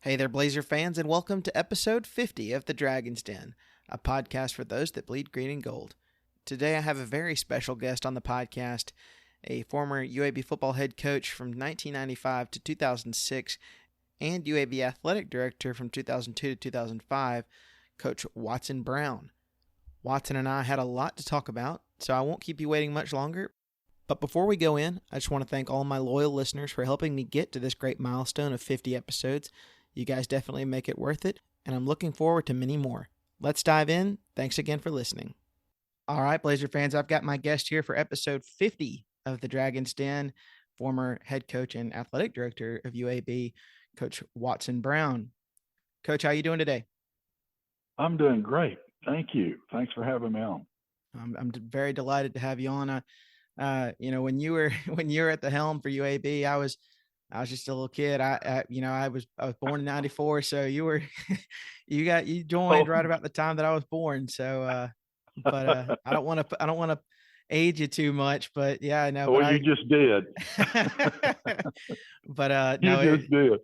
Hey there, Blazer fans, and welcome to episode 50 of The Dragon's Den, a podcast for those that bleed green and gold. Today I have a very special guest on the podcast, a former UAB football head coach from 1995 to 2006 and UAB athletic director from 2002 to 2005, Coach Watson Brown. Watson and I had a lot to talk about, so I won't keep you waiting much longer. But before we go in, I just want to thank all my loyal listeners for helping me get to this great milestone of 50 episodes. You guys definitely make it worth it, and I'm looking forward to many more. Let's dive in. Thanks again for listening. All right, Blazer fans, I've got my guest here for episode 50 of The Dragon's Den, former head coach and athletic director of UAB, Coach Watson Brown. Coach, how are you doing today? I'm doing great. Thank you. Thanks for having me on. I'm very delighted to have you on. When you were at the helm for UAB, I was just a little kid. I was born in '94, so you joined Oh, right about the time that I was born. So, I don't want to age you too much, but yeah, I know. well, you just did. But You no, just did.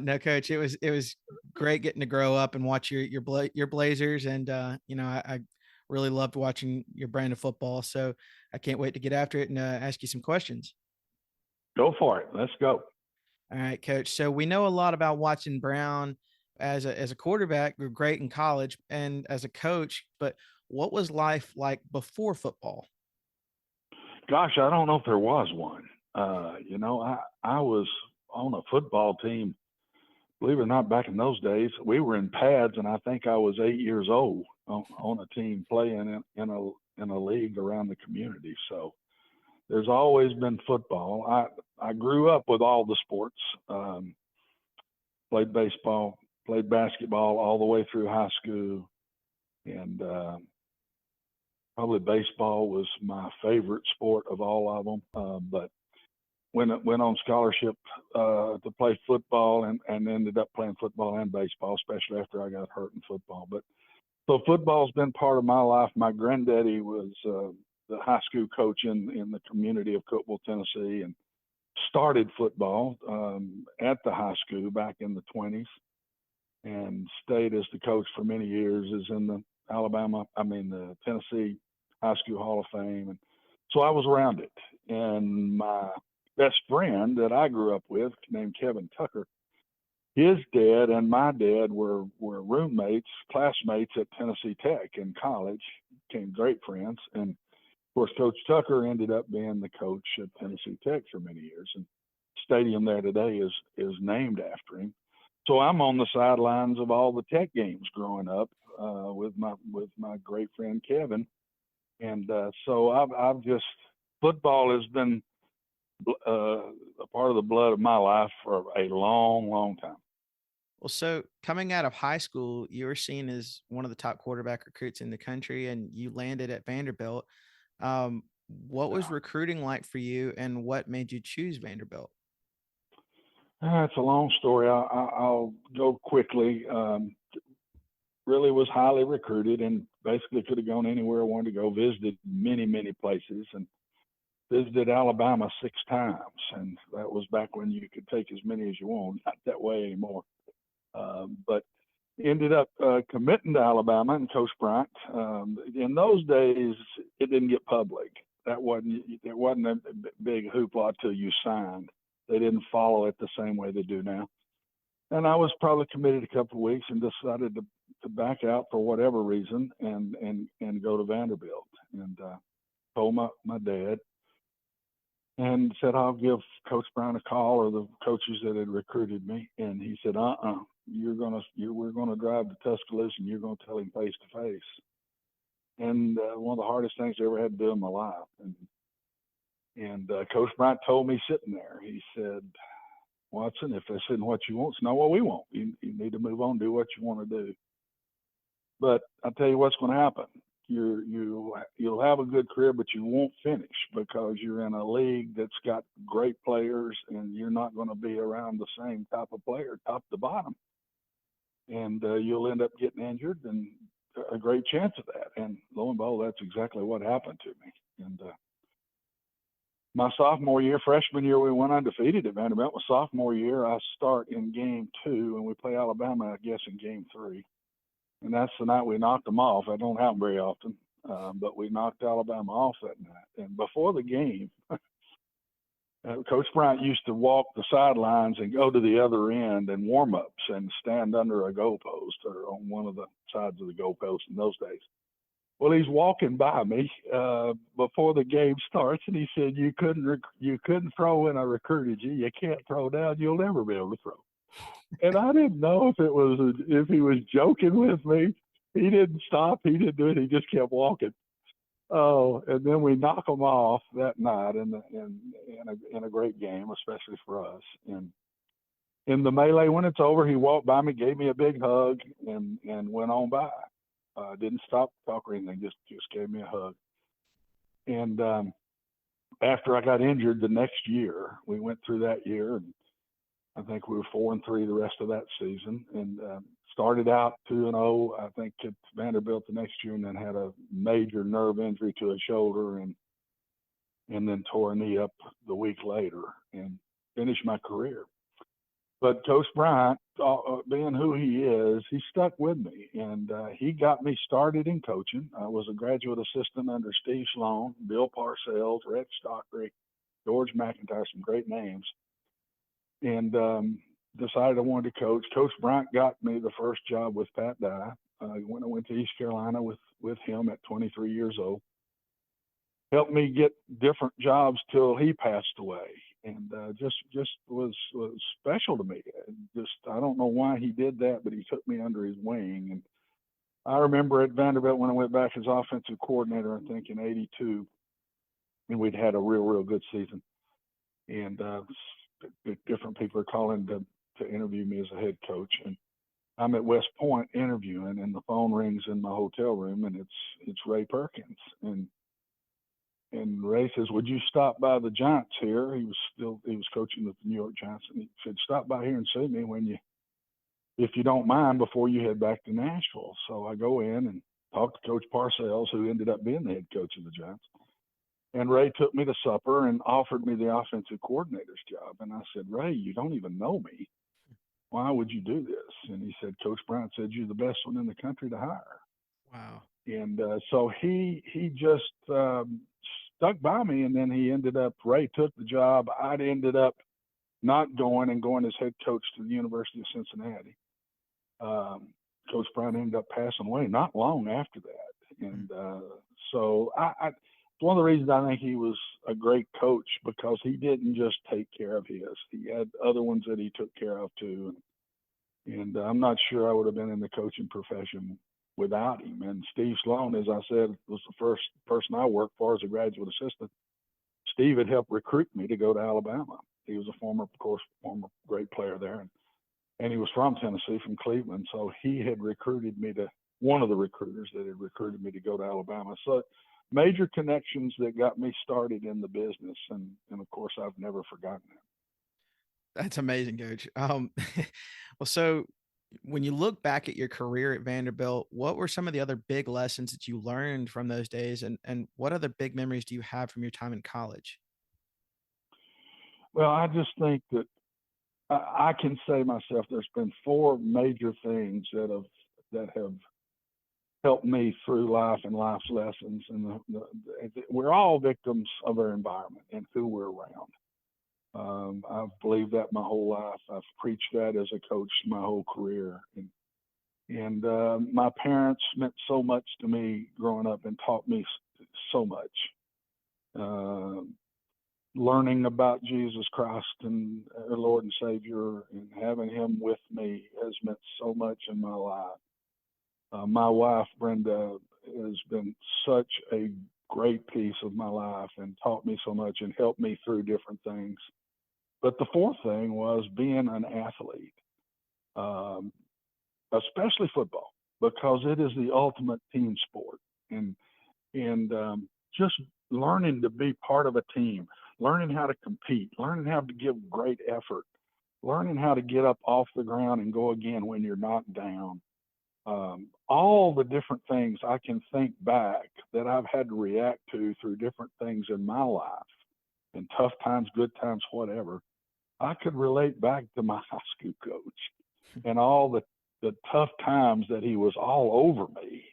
no, Coach, it was great getting to grow up and watch your Blazers, and I really loved watching your brand of football. So I can't wait to get after it and ask you some questions. Go for it. Let's go. All right, Coach. So we know a lot about Watson Brown as a quarterback. You're great in college and as a coach, but what was life like before football? Gosh, I don't know if there was one. I was on a football team. Believe it or not, back in those days, we were in pads, and I think I was 8 years old on a team playing in a league around the community. So there's always been football. I grew up with all the sports. Played baseball, played basketball all the way through high school, and probably baseball was my favorite sport of all of them. But went on scholarship to play football and ended up playing football and baseball, especially after I got hurt in football. But so football's been part of my life. My granddaddy was the high school coach in the community of Cookeville, Tennessee, and started football at the high school back in the 20s and stayed as the coach for many years, is in the the Tennessee High School Hall of Fame. And so I was around it. And my best friend that I grew up with, named Kevin Tucker, his dad and my dad were roommates, classmates at Tennessee Tech in college, became great friends. And of course, Coach Tucker ended up being the coach at Tennessee Tech for many years. And the stadium there today is named after him. So I'm on the sidelines of all the Tech games growing up with my great friend Kevin. And so I've just, football has been a part of the blood of my life for a long, long time. Well, so coming out of high school, you were seen as one of the top quarterback recruits in the country, and you landed at Vanderbilt. What was recruiting like for you, and what made you choose Vanderbilt? It's a long story. I'll go quickly. Really was highly recruited and basically could have gone anywhere I wanted to go. Visited many, many places, and visited Alabama 6 times. And that was back when you could take as many as you want. Not that way anymore. But ended up committing to Alabama and Coach Bryant. In those days, it didn't get public. It wasn't a big hoopla till you signed. They didn't follow it the same way they do now. And I was probably committed a couple of weeks and decided to back out for whatever reason and go to Vanderbilt. And told my dad and said, I'll give Coach Brown a call, or the coaches that had recruited me. And he said, we're gonna drive to Tuscaloosa and you're gonna tell him face to face. And one of the hardest things I ever had to do in my life. And Coach Bryant told me sitting there, he said, Watson, if this isn't what you want, it's not what we want. You need to move on, do what you want to do. But I'll tell you what's going to happen. You'll have a good career, but you won't finish because you're in a league that's got great players, and you're not going to be around the same type of player, top to bottom. And you'll end up getting injured, and a great chance of that. And lo and behold, that's exactly what happened to me. And My sophomore year, freshman year, we went undefeated at Vanderbilt. My sophomore year, I start in game 2, and we play Alabama, I guess, in game 3. And that's the night we knocked them off. That don't happen very often, but we knocked Alabama off that night. And before the game, Coach Bryant used to walk the sidelines and go to the other end and warm ups and stand under a goalpost or on one of the sides of the goalpost in those days. Well, he's walking by me before the game starts, and he said, "You couldn't throw when I recruited you. You can't throw now. You'll never be able to throw." And I didn't know if he was joking with me. He didn't stop. He didn't do it. He just kept walking. Oh, and then we knock them off that night in a great game, especially for us. And in the melee, when it's over, he walked by me, gave me a big hug, and went on by. Didn't stop talk or anything, just gave me a hug. And after I got injured the next year, we went through that year, and I think we were 4-3 the rest of that season, and started out 2-0, I think, at Vanderbilt the next year, and then had a major nerve injury to a shoulder, and then tore a knee up the week later, and finished my career. But Coach Bryant, being who he is, he stuck with me, and he got me started in coaching. I was a graduate assistant under Steve Sloan, Bill Parcells, Rex Stockery, George McIntyre, some great names, and decided I wanted to coach. Coach Bryant got me the first job with Pat Dye. When I went to East Carolina with him at 23 years old. Helped me get different jobs till he passed away, and just was special to me. I don't know why he did that, but he took me under his wing. And I remember at Vanderbilt when I went back as offensive coordinator, I think in '82, and we'd had a real good season. And different people are calling to interview me as a head coach, and I'm at West Point interviewing, and the phone rings in my hotel room, and it's Ray Perkins, and Ray says, "Would you stop by the Giants here?" He was coaching with the New York Giants, and he said, "Stop by here and see me if you don't mind, before you head back to Nashville." So I go in and talk to Coach Parcells, who ended up being the head coach of the Giants. And Ray took me to supper and offered me the offensive coordinator's job. And I said, "Ray, you don't even know me. Why would you do this?" And he said, "Coach Bryant said you're the best one in the country to hire." Wow. And so he just stuck by me, and then Ray took the job. I'd ended up not going and going as head coach to the University of Cincinnati. Coach Bryant ended up passing away not long after that. And so it's one of the reasons I think he was a great coach, because he didn't just take care of his. He had other ones that he took care of too. And I'm not sure I would have been in the coaching profession without him. And Steve Sloan, as I said, was the first person I worked for as a graduate assistant. Steve had helped recruit me to go to Alabama. He was a former great player there. And he was from Tennessee, from Cleveland. So he had recruited me one of the recruiters that had recruited me to go to Alabama. So major connections that got me started in the business. And of course, I've never forgotten that. That's amazing, Coach. Well, so when you look back at your career at Vanderbilt, what were some of the other big lessons that you learned from those days? And what other big memories do you have from your time in college? Well, I just think that I can say myself, there's been 4 major things that have helped me through life and life's lessons. And we're all victims of our environment and who we're around. I've believed that my whole life. I've preached that as a coach my whole career. And my parents meant so much to me growing up and taught me so much. Learning about Jesus Christ and our Lord and Savior, and having him with me has meant so much in my life. My wife, Brenda, has been such a great piece of my life and taught me so much and helped me through different things. But the 4th thing was being an athlete, especially football, because it is the ultimate team sport. And just learning to be part of a team, learning how to compete, learning how to give great effort, learning how to get up off the ground and go again when you're knocked down. All the different things I can think back that I've had to react to through different things in my life and tough times, good times, whatever, I could relate back to my high school coach and all the tough times that he was all over me.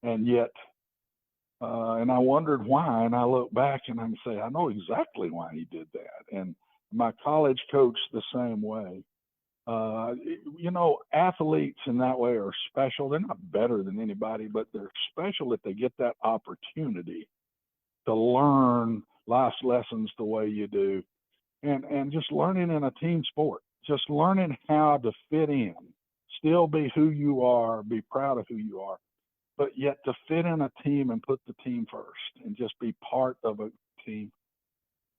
And yet, and I wondered why. And I look back and I can say, I know exactly why he did that. And my college coach the same way. Athletes in that way are special. They're not better than anybody, but they're special if they get that opportunity to learn life's lessons the way you do. And just learning in a team sport, just learning how to fit in, still be who you are, be proud of who you are, but yet to fit in a team and put the team first and just be part of a team.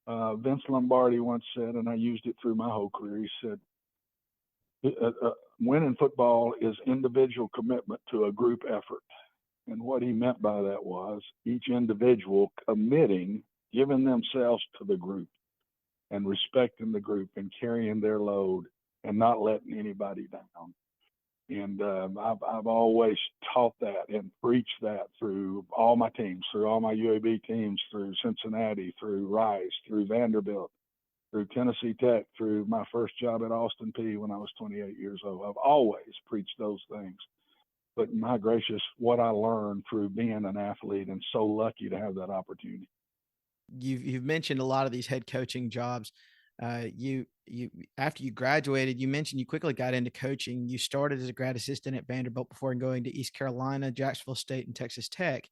Vince Lombardi once said, and I used it through my whole career, he said, winning football is individual commitment to a group effort. And what he meant by that was each individual committing, giving themselves to the group and respecting the group and carrying their load and not letting anybody down. And I've always taught that and preached that through all my teams, through all my UAB teams, through Cincinnati, through Rice, through Vanderbilt, through Tennessee Tech, through my first job at Austin Peay when I was 28 years old. I've always preached those things. But my gracious, what I learned through being an athlete and so lucky to have that opportunity. You've mentioned a lot of these head coaching jobs. You after you graduated, you mentioned you quickly got into coaching. You started as a grad assistant at Vanderbilt before going to East Carolina, Jacksonville State, and Texas Tech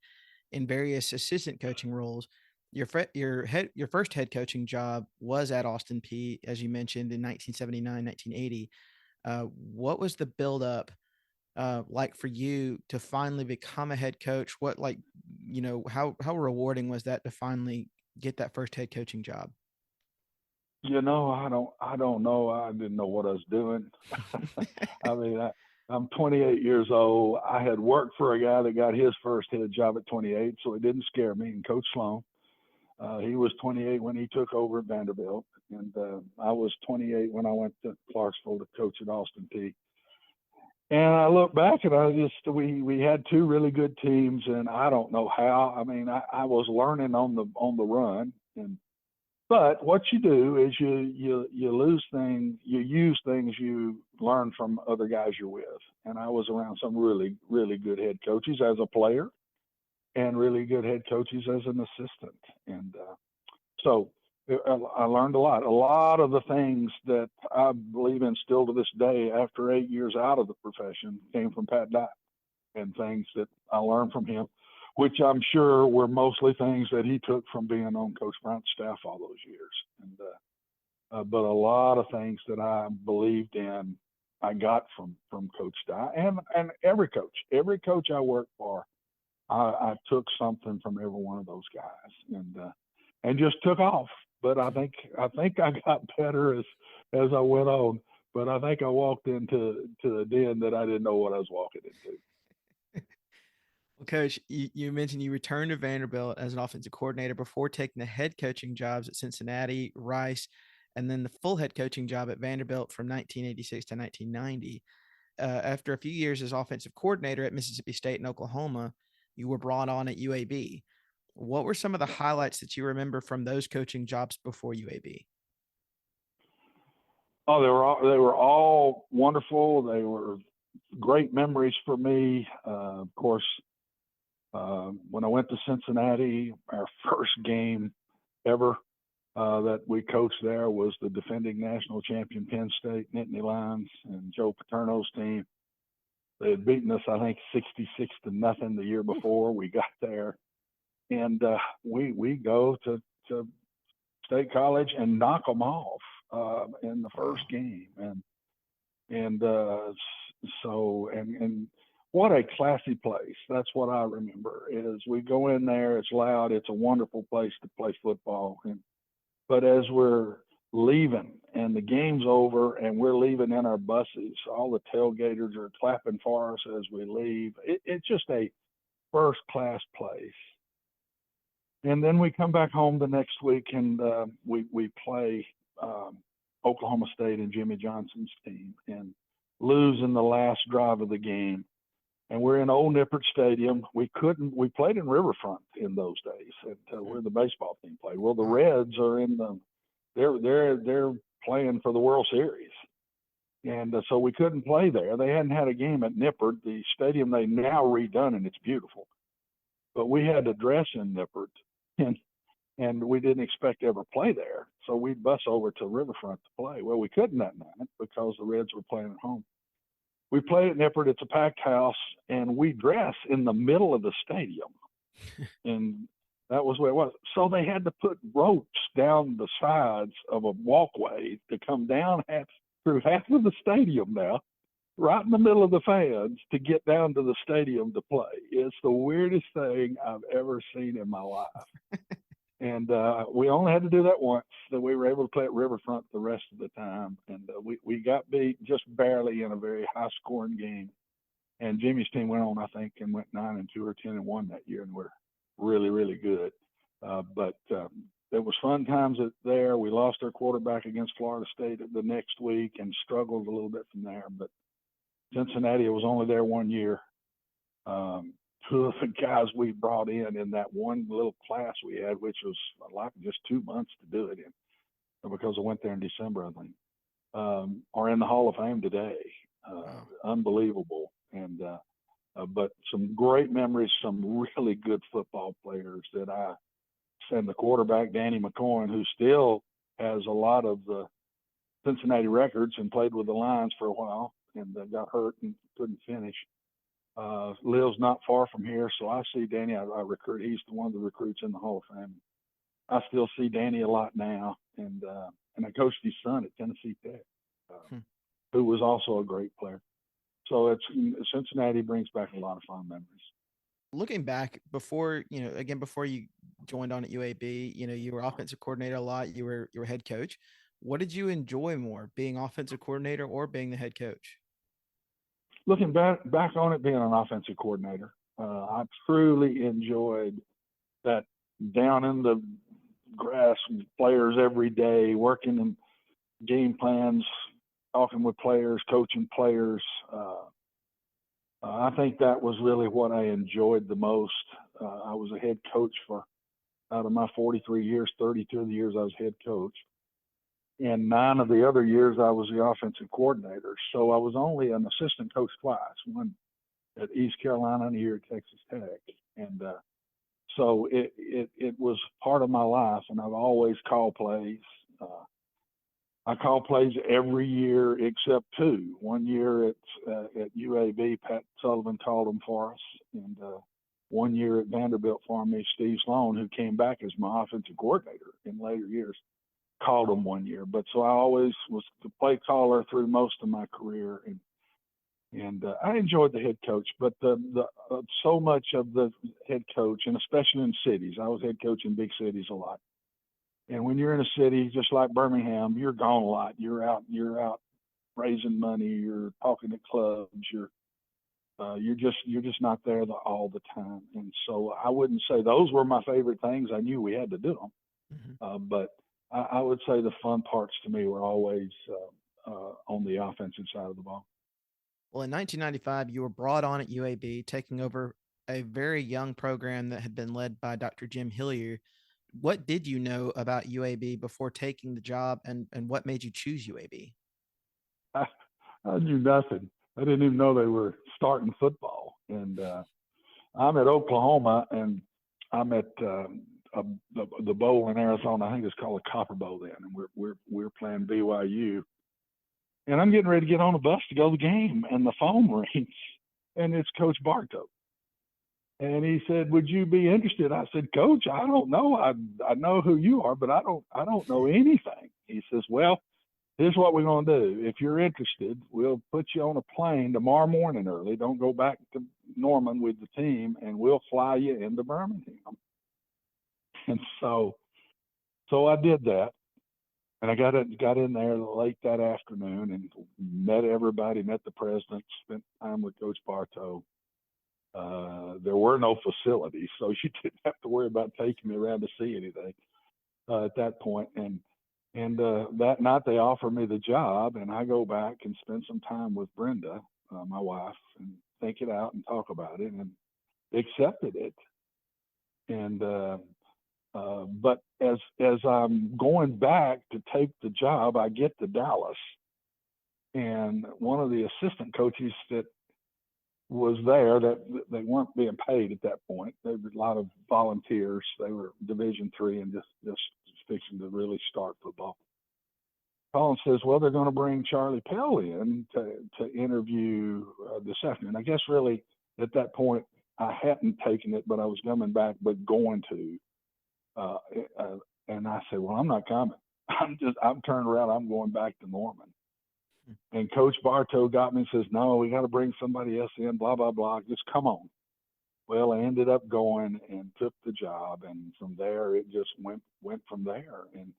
in various assistant coaching roles. Your first head coaching job was at Austin Peay, as you mentioned, in 1979, 1980. What was the build up like for you to finally become a head coach? What how rewarding was that to finally get that first head coaching job? I don't know. I didn't know what I was doing. I mean, I'm 28 years old. I had worked for a guy that got his first head job at 28, so it didn't scare me. And Coach Sloan, he was 28 when he took over at Vanderbilt, and I was 28 when I went to Clarksville to coach at Austin Peay. And I look back and we had two really good teams, and I don't know how. I mean, I was learning on the run, but what you do is you use things you learn from other guys you're with. And I was around some really, really good head coaches as a player and really good head coaches as an assistant. And so I learned a lot. A lot of the things that I believe in still to this day after 8 years out of the profession came from Pat Dye, and things that I learned from him, which I'm sure were mostly things that he took from being on Coach Bryant's staff all those years. And but a lot of things that I believed in, I got from Coach Dye, and every coach I worked for, I took something from every one of those guys, and just took off. But I think I got better as I went on. But I think I walked into a den that I didn't know what I was walking into. Well, Coach, you mentioned you returned to Vanderbilt as an offensive coordinator before taking the head coaching jobs at Cincinnati, Rice, and then the full head coaching job at Vanderbilt from 1986 to 1990. After a few years as offensive coordinator at Mississippi State and Oklahoma, you were brought on at UAB. What were some of the highlights that you remember from those coaching jobs before UAB? Oh, they were all wonderful. They were great memories for me. Of course, when I went to Cincinnati, our first game ever that we coached there was the defending national champion Penn State Nittany Lions and Joe Paterno's team. They had beaten us, I think, 66-0 the year before we got there. And we go to State College and knock them off in the first game, and what a classy place. That's what I remember. Is we go in there, it's loud, it's a wonderful place to play football, but as we're leaving and the game's over and we're leaving in our buses, all the tailgaters are clapping for us as we leave. It's just a first class place. And then we come back home the next week and we play Oklahoma State and Jimmy Johnson's team and lose in the last drive of the game. and we're in Old Nippert Stadium. We played in Riverfront in those days, where the baseball team played. Well, the Reds are they're playing for the World Series, and so we couldn't play there. They hadn't had a game at Nippert, the stadium they now redone, and it's beautiful. But we had to dress in Nippert, and we didn't expect to ever play there. So we'd bus over to Riverfront to play. Well, we couldn't that night because the Reds were playing at home. We played at Nippert. It's a packed house, and we dress in the middle of the stadium. And that was where it was. So they had to put ropes down the sides of a walkway to come down through half of the stadium now, right in the middle of the fans, to get down to the stadium to play. It's the weirdest thing I've ever seen in my life. And we only had to do that once. So we were able to play at Riverfront the rest of the time. And we got beat just barely in a very high-scoring game. And Jimmy's team went on, I think, and went 9-2 or 10-1 that year, and we're really, really good. But there was fun times there. We lost our quarterback against Florida State the next week and struggled a little bit from there. But Cincinnati was only there 1 year. Two of the guys we brought in that one little class we had, which was like just 2 months to do it in, because I went there in December, I think, are in the Hall of Fame today. Unbelievable. And but some great memories, some really good football players and the quarterback, Danny McCoy, who still has a lot of the Cincinnati records and played with the Lions for a while and got hurt and couldn't finish. Lives not far from here, so I see Danny. I recruit. He's one of the recruits in the Hall of Fame. I still see Danny a lot now, and I coached his son at Tennessee Tech, who was also a great player. So Cincinnati brings back a lot of fond memories. Looking back before you joined on at UAB, you were offensive coordinator a lot. You were head coach. What did you enjoy more, being offensive coordinator or being the head coach? Looking back on it, being an offensive coordinator, I truly enjoyed that down in the grass with players every day, working in game plans, talking with players, coaching players. I think that was really what I enjoyed the most. I was a head coach for, out of my 43 years, 32 of the years I was head coach. And 9 of the other years I was the offensive coordinator. So I was only an assistant coach twice, one at East Carolina and a year at Texas Tech. And so it was part of my life, and I've always called plays. I call plays every year except 2. 1 year at UAB, Pat Sullivan called them for us, and 1 year at Vanderbilt for me, Steve Sloan, who came back as my offensive coordinator in later years, called them 1 year. But so I always was the play caller through most of my career, and I enjoyed the head coach. But the so much of the head coach, and especially in cities, I was head coach in big cities a lot. And when you're in a city just like Birmingham, you're gone a lot. You're out raising money. You're talking to clubs. You're just not there all the time. And so I wouldn't say those were my favorite things. I knew we had to do them, but I would say the fun parts to me were always on the offensive side of the ball. Well, in 1995, you were brought on at UAB, taking over a very young program that had been led by Dr. Jim Hillier. What did you know about UAB before taking the job, and what made you choose UAB? I knew nothing. I didn't even know they were starting football. And I'm at Oklahoma, and I'm at the bowl in Arizona. I think it's called the Copper Bowl then, and we're playing BYU. And I'm getting ready to get on a bus to go to the game, and the phone rings, and it's Coach Bartow. And he said, "Would you be interested?" I said, "Coach, I don't know. I know who you are, but I don't know anything." He says, "Well, here's what we're going to do. If you're interested, we'll put you on a plane tomorrow morning early. Don't go back to Norman with the team, and we'll fly you into Birmingham." And so I did that. And I got in there late that afternoon and met everybody, met the president, spent time with Coach Bartow. There were no facilities, so you didn't have to worry about taking me around to see anything at that point. And that night they offered me the job, and I go back and spend some time with Brenda, my wife, and think it out and talk about it, and accepted it. And but as I'm going back to take the job, I get to Dallas, and one of the assistant coaches that was there, that they weren't being paid at that point. There were a lot of volunteers. They were Division III and just fixing to really start football. Colin says, "Well, they're going to bring Charlie Pell in to interview this afternoon." I guess really at that point I hadn't taken it, but I was coming back, but going to. Uh, and I said, "Well, I'm not coming. I'm turned around. I'm going back to Norman." And Coach Bartow got me and says, "No, we got to bring somebody else in, blah, blah, blah. Just come on." Well, I ended up going and took the job. And from there, it just went from there. And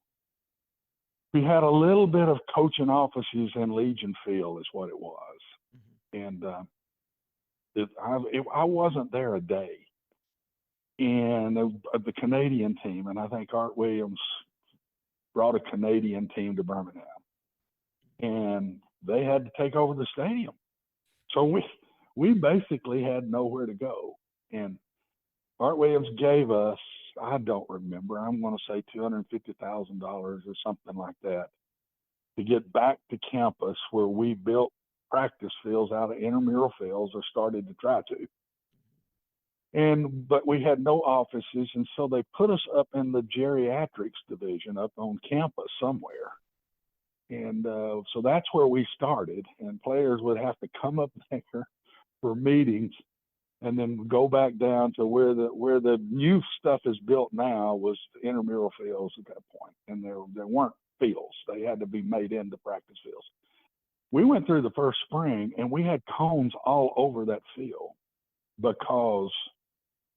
we had a little bit of coaching offices in Legion Field is what it was. And I wasn't there a day. And the Canadian team, and I think Art Williams brought a Canadian team to Birmingham. And they had to take over the stadium. So we basically had nowhere to go. And Art Williams gave us, I don't remember, I'm going to say $250,000 or something like that, to get back to campus where we built practice fields out of intramural fields, or started to try to. But we had no offices, and so they put us up in the geriatrics division up on campus somewhere. And so that's where we started, and players would have to come up there for meetings and then go back down to where the new stuff is built now, was the intramural fields at that point. And there weren't fields. They had to be made into practice fields. We went through the first spring, and we had cones all over that field because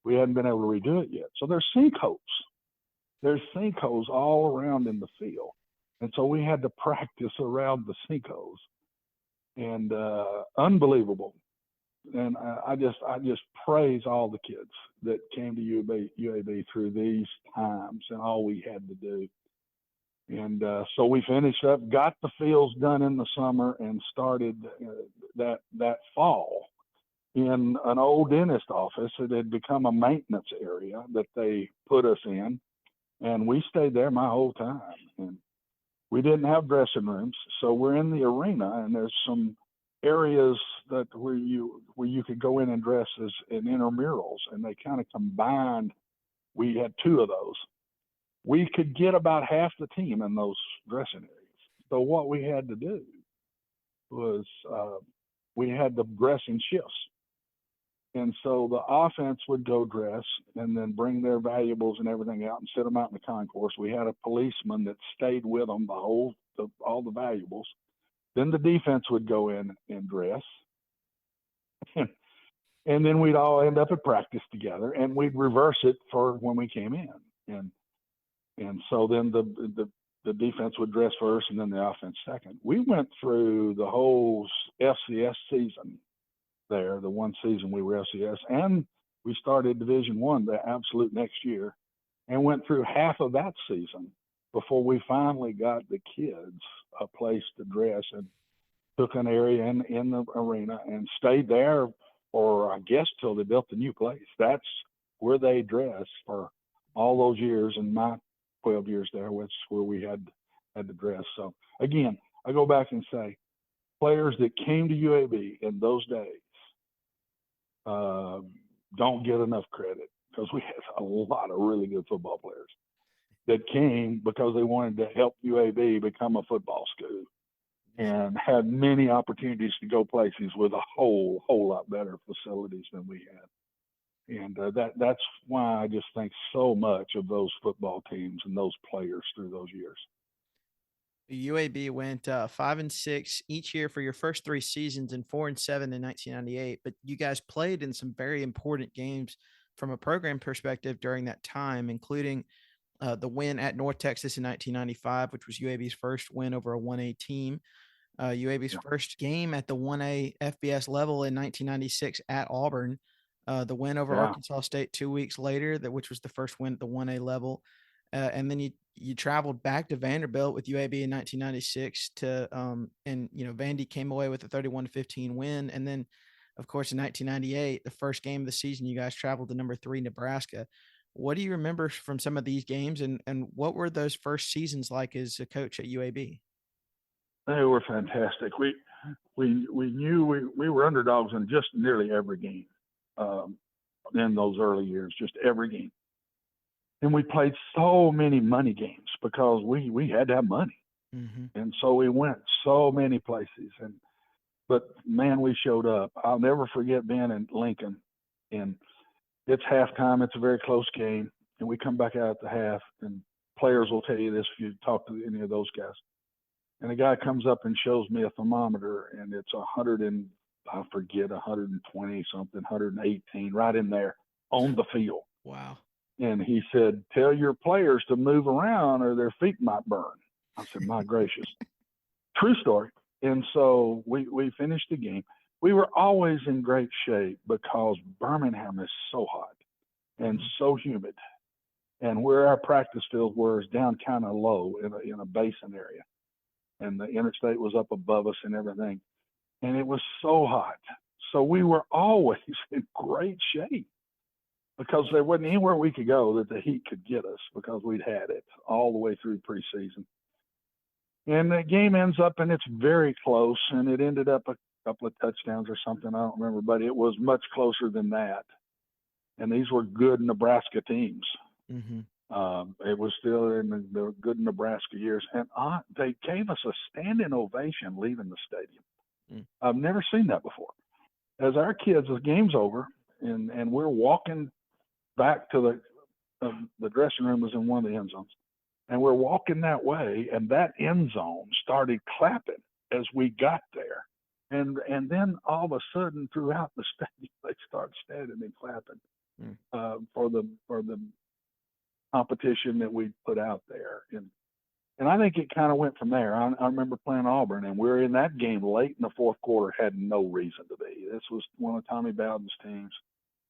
we hadn't been able to redo it yet. So there's sinkholes. There's sinkholes all around in the field. And so we had to practice around the sinkholes, and unbelievable. And I just praise all the kids that came to UAB through these times and all we had to do. And so we finished up, got the fields done in the summer, and started that fall in an old dentist office. It had become a maintenance area that they put us in, and we stayed there my whole time. And we didn't have dressing rooms, so we're in the arena, and there's some areas where you could go in and dress as in intramurals, and they kind of combined. We had two of those. We could get about half the team in those dressing areas. So what we had to do was we had the dressing shifts. And so the offense would go dress and then bring their valuables and everything out and sit them out in the concourse. We had a policeman that stayed with them all the valuables. Then the defense would go in and dress. And then we'd all end up at practice together, and we'd reverse it for when we came in. And so then the defense would dress first and then the offense second. We went through the whole FCS season there, the one season we were FCS, and we started Division I the absolute next year, and went through half of that season before we finally got the kids a place to dress, and took an area in the arena and stayed there for, I guess, till they built the new place. That's where they dressed for all those years, and my 12 years there, which where we had to dress. So again, I go back and say, players that came to UAB in those days don't get enough credit, because we had a lot of really good football players that came because they wanted to help UAB become a football school, and had many opportunities to go places with a whole lot better facilities than we had. And that's why I just think so much of those football teams and those players through those years. UAB went 5-6 each year for your first three seasons, and 4-7 in 1998. But you guys played in some very important games from a program perspective during that time, including the win at North Texas in 1995, which was UAB's first win over a 1A team. UAB's first game at the 1A FBS level in 1996 at Auburn. The win over Arkansas State 2 weeks later, which was the first win at the 1A level. And then you traveled back to Vanderbilt with UAB in 1996 and Vandy came away with a 31-15 win. And then of course, in 1998, the first game of the season, you guys traveled to number 3 Nebraska. What do you remember from some of these games, and what were those first seasons like as a coach at UAB? They were fantastic. We knew we were underdogs in just nearly every game in those early years, just every game. And we played so many money games because we had to have money. Mm-hmm. And so we went so many places. But man, we showed up. I'll never forget being in Lincoln, and it's halftime. It's a very close game, and we come back out at the half, and players will tell you this if you talk to any of those guys. And a guy comes up and shows me a thermometer, and it's 100 and I forget 120 something, 118, right in there on the field. Wow. And he said, "Tell your players to move around or their feet might burn." I said, "My gracious." True story. And so we finished the game. We were always in great shape because Birmingham is so hot and so humid. And where our practice fields were is down kind of low in a basin area. And the interstate was up above us and everything. And it was so hot. So we were always in great shape because there wasn't anywhere we could go that the heat could get us because we'd had it all the way through preseason. And the game ends up, and it's very close, and it ended up a couple of touchdowns or something. I don't remember, but it was much closer than that. And these were good Nebraska teams. Mm-hmm. It was still in the good Nebraska years. And they gave us a standing ovation leaving the stadium. Mm. I've never seen that before. As our kids, the game's over, and we're walking back to the dressing room was in one of the end zones. And we're walking that way, and that end zone started clapping as we got there. And then all of a sudden, throughout the stadium, they start standing and clapping for the competition that we put out there. And I think it kind of went from there. I remember playing Auburn, and we were in that game late in the fourth quarter, had no reason to be. This was one of Tommy Bowden's teams.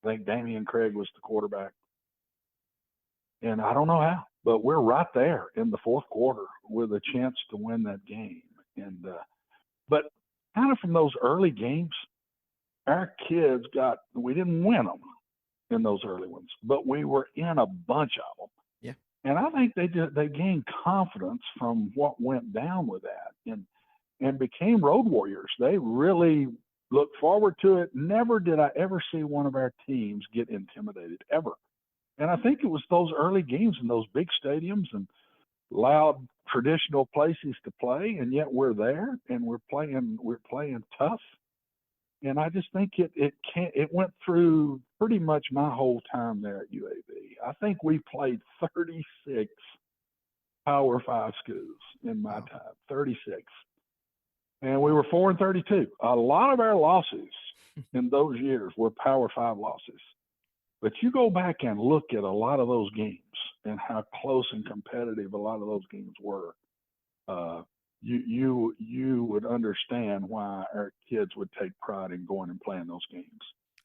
I think Damian Craig was the quarterback. And I don't know how, but we're right there in the fourth quarter with a chance to win that game. And but kind of from those early games, our kids we didn't win them in those early ones, but we were in a bunch of them. Yeah. And I think they gained confidence from what went down with that and became road warriors. They really looked forward to it. Never did I ever see one of our teams get intimidated, ever. And I think it was those early games in those big stadiums and loud traditional places to play, and yet we're there and we're playing tough. And I just think it went through pretty much my whole time there at UAB. I think we played 36 Power 5 schools in my time, 36. And we were 4-32. A lot of our losses in those years were Power 5 losses. But you go back and look at a lot of those games and how close and competitive a lot of those games were. You would understand why our kids would take pride in going and playing those games.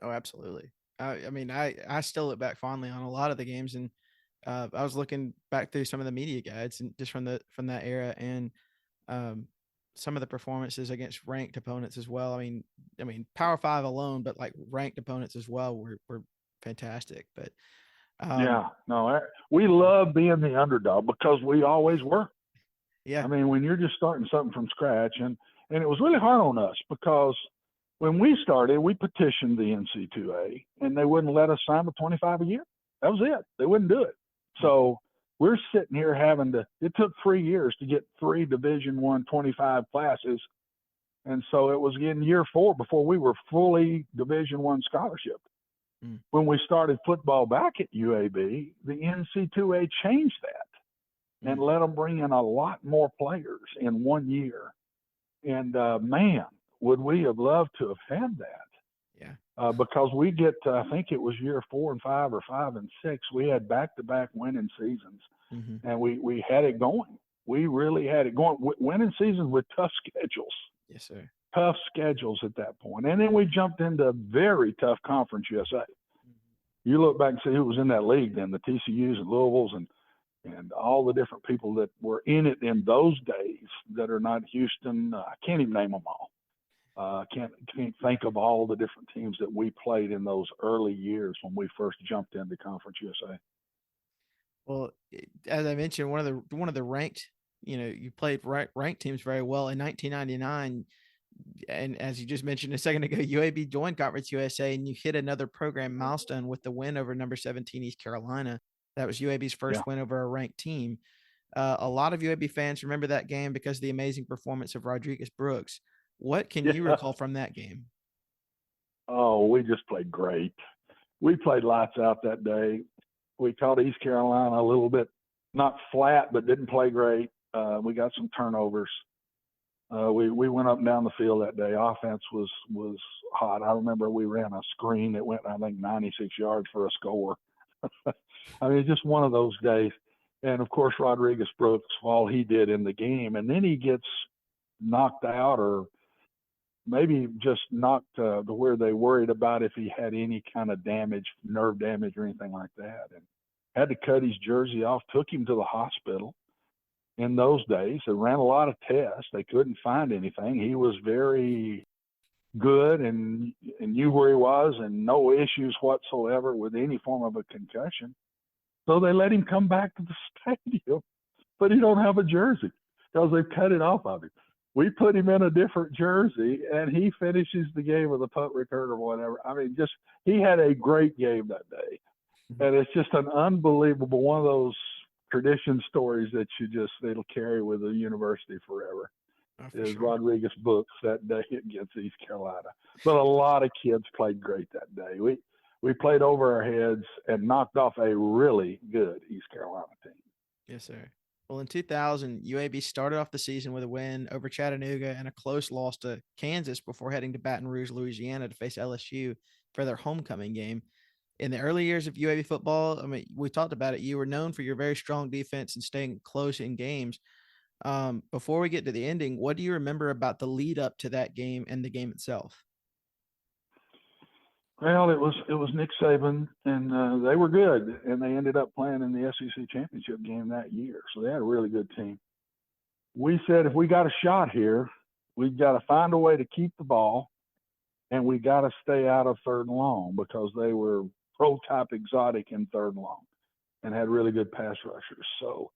Oh, absolutely. I mean, I still look back fondly on a lot of the games, and I was looking back through some of the media guides and just from that era, and some of the performances against ranked opponents as well. I mean, Power 5 alone, but like ranked opponents as well were fantastic. But we love being the underdog because we always were. Yeah. I mean, when you're just starting something from scratch, and it was really hard on us because when we started, we petitioned the NC2A, and they wouldn't let us sign with 25 a year. That was it. They wouldn't do it. So we're sitting here it took 3 years to get 3 Division I 25 classes. And so it was in year 4 before we were fully Division I scholarship. When we started football back at UAB, the NC2A changed that and let them bring in a lot more players in 1 year. And man, would we have loved to have had that? Yeah. Because we get, I think it was year 4 and 5 or 5 and 6, we had back-to-back winning seasons, and we had it going. We really had it going. Winning seasons with tough schedules. Yes, sir. Tough schedules at that point. And then we jumped into very tough Conference USA. You look back and see who was in that league then, the TCUs and Louisvilles and all the different people that were in it in those days that are not Houston. I can't even name them all. Can't think of all the different teams that we played in those early years when we first jumped into Conference USA. Well, as I mentioned, one of the ranked, you played ranked teams very well in 1999. And as you just mentioned a second ago, UAB joined Conference USA, and you hit another program milestone with the win over number 17 East Carolina. That was UAB's first win over a ranked team. A lot of UAB fans remember that game because of the amazing performance of Rodriguez Brooks. What can you recall from that game? Oh, we just played great. We played lights out that day. We caught East Carolina a little bit, not flat, but didn't play great. We got some turnovers. We went up and down the field that day. Offense was hot. I remember we ran a screen that went, I think, 96 yards for a score. I mean, just one of those days. And of course, Rodriguez Brooks, all he did in the game, and then he gets knocked out, or maybe just knocked to where they worried about if he had any kind of damage, nerve damage or anything like that, and had to cut his jersey off, took him to the hospital. In those days, they ran a lot of tests. They couldn't find anything. He was very good and knew where he was, and no issues whatsoever with any form of a concussion. So they let him come back to the stadium, but he don't have a jersey because they've cut it off of him. We put him in a different jersey, and he finishes the game with a punt return or whatever. I mean, just he had a great game that day, and it's just an unbelievable one of those tradition stories that it'll carry with the university forever. Is sure. Rodriguez Brooks that day against East Carolina. But a lot of kids played great that day. We played over our heads and knocked off a really good East Carolina team. Yes, sir. Well, in 2000, UAB started off the season with a win over Chattanooga and a close loss to Kansas before heading to Baton Rouge, Louisiana to face LSU for their homecoming game. In the early years of UAB football, I mean, we talked about it. You were known for your very strong defense and staying close in games. Before we get to the ending, what do you remember about the lead up to that game and the game itself? Well, it was Nick Saban, and they were good, and they ended up playing in the SEC championship game that year. So they had a really good team. We said if we got a shot here, we've got to find a way to keep the ball, and we got to stay out of third and long because they were pro-type exotic in third and long and had really good pass rushers. So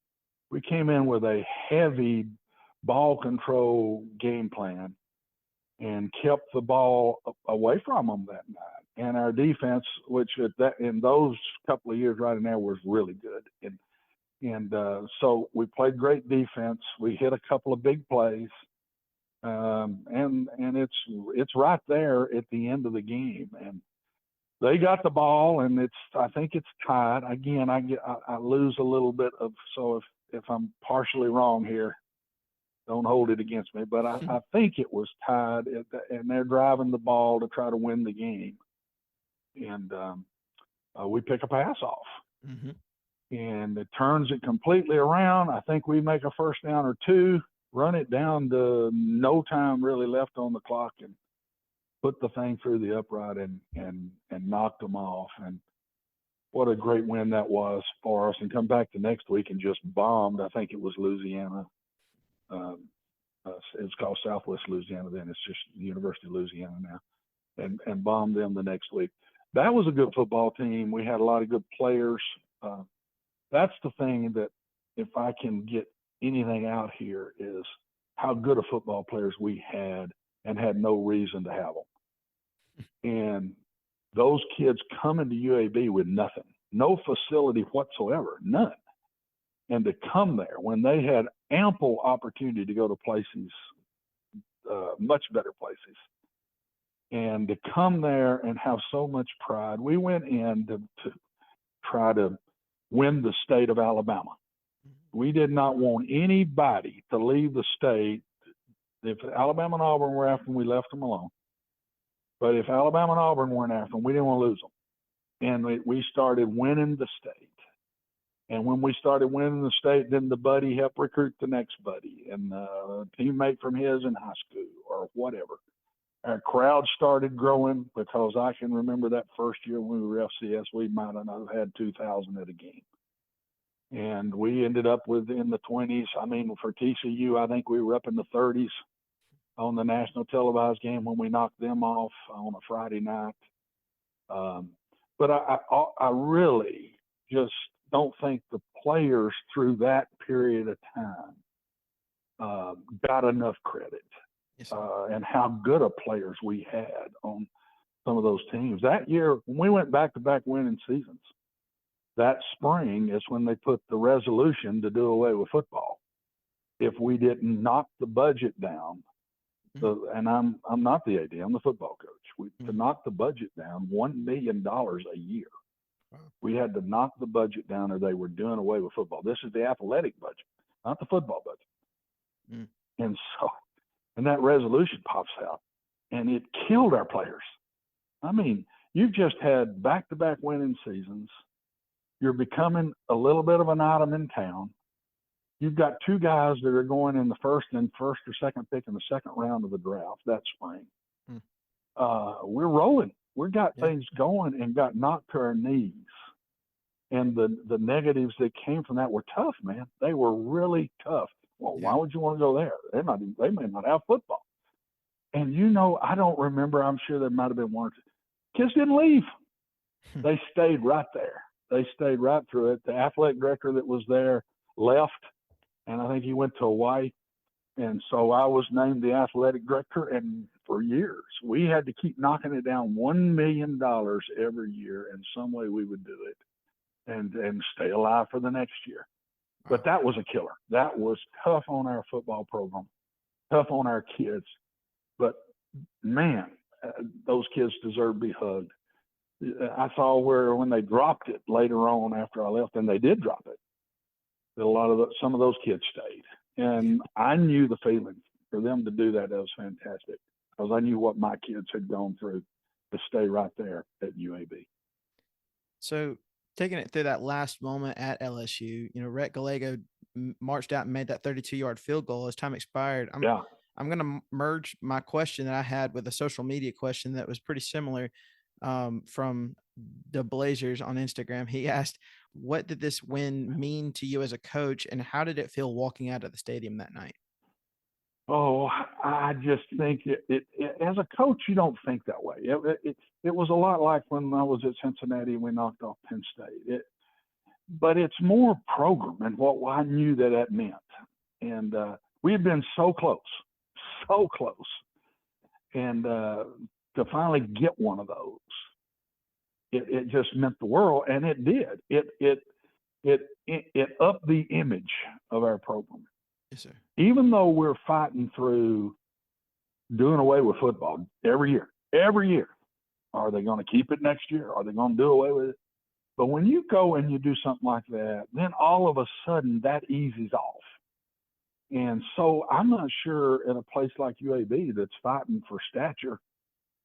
we came in with a heavy ball control game plan and kept the ball away from them that night. And our defense, which in those couple of years right in there was really good. And so we played great defense. We hit a couple of big plays. And it's right there at the end of the game. And they got the ball, and I think it's tied. Again, I lose a little bit of, so if I'm partially wrong here, don't hold it against me. But I think it was tied, and they're driving the ball to try to win the game. And we pick a pass off. Mm-hmm. And it turns it completely around. I think we make a first down or two, run it down to no time really left on the clock, and put the thing through the upright and knocked them off. And what a great win that was for us. And come back the next week and just bombed. I think it was Louisiana. It's called Southwest Louisiana then. It's just the University of Louisiana now. And bombed them the next week. That was a good football team. We had a lot of good players. That's the thing that if I can get anything out here is how good of football players we had and had no reason to have them. And those kids coming to UAB with nothing, no facility whatsoever, none. And to come there when they had ample opportunity to go to places, much better places, and to come there and have so much pride. We went in to try to win the state of Alabama. We did not want anybody to leave the state. If Alabama and Auburn were after them, we left them alone. But if Alabama and Auburn weren't after them, we didn't want to lose them. And we started winning the state. And when we started winning the state, then the buddy helped recruit the next buddy and a teammate from his in high school or whatever. Our crowd started growing because I can remember that first year when we were FCS, we might have had 2,000 at a game. And we ended up in the 20s. I mean, for TCU, I think we were up in the 30s. on the national televised game when we knocked them off on a Friday night. Um, but I really just don't think the players through that period of time got enough credit, Yes, and how good of players we had on some of those teams. That year, when we went back-to-back winning seasons, that spring is when they put the resolution to do away with football. If we didn't knock the budget down, and I'm not the AD, I'm the football coach. To knock the budget down $1 million a year. Wow. We had to knock the budget down, or they were doing away with football. This is the athletic budget, not the football budget. And that resolution pops out, and it killed our players. I mean, you've just had back-to-back winning seasons. You're becoming a little bit of an item in town. You've got two guys that are going in the first or second pick in the second round of the draft that spring. We're rolling. We've got things going, and got knocked to our knees. And the negatives that came from that were tough, man. They were really tough. Well, why would you want to go there? They may not have football. And I don't remember. I'm sure there might have been one or two. Kids didn't leave. They stayed right there. They stayed right through it. The athletic director that was there left, and I think he went to Hawaii. And so I was named the athletic director, and for years we had to keep knocking it down $1 million every year, and some way we would do it and stay alive for the next year. But that was a killer. That was tough on our football program, tough on our kids. But man, those kids deserve to be hugged. I saw where when they dropped it later on after I left, and they did drop it, that some of those kids stayed. And I knew the feeling for them to do that. That was fantastic, because I knew what my kids had gone through to stay right there at UAB. So taking it through that last moment at LSU, Rhett Gallego marched out and made that 32-yard field goal as time expired. I'm going to merge my question that I had with a social media question that was pretty similar from the Blazers on Instagram. He asked, what did this win mean to you as a coach, and how did it feel walking out of the stadium that night? Oh, I just think it as a coach, you don't think that way. It was a lot like when I was at Cincinnati and we knocked off Penn State. But it's more program and what I knew that meant. And we had been so close. And to finally get one of those, it just meant the world, and it did. It upped the image of our program. Yes, sir. Even though we're fighting through doing away with football every year, are they going to keep it next year? Are they going to do away with it? But when you go and you do something like that, then all of a sudden that eases off. And so I'm not sure in a place like UAB that's fighting for stature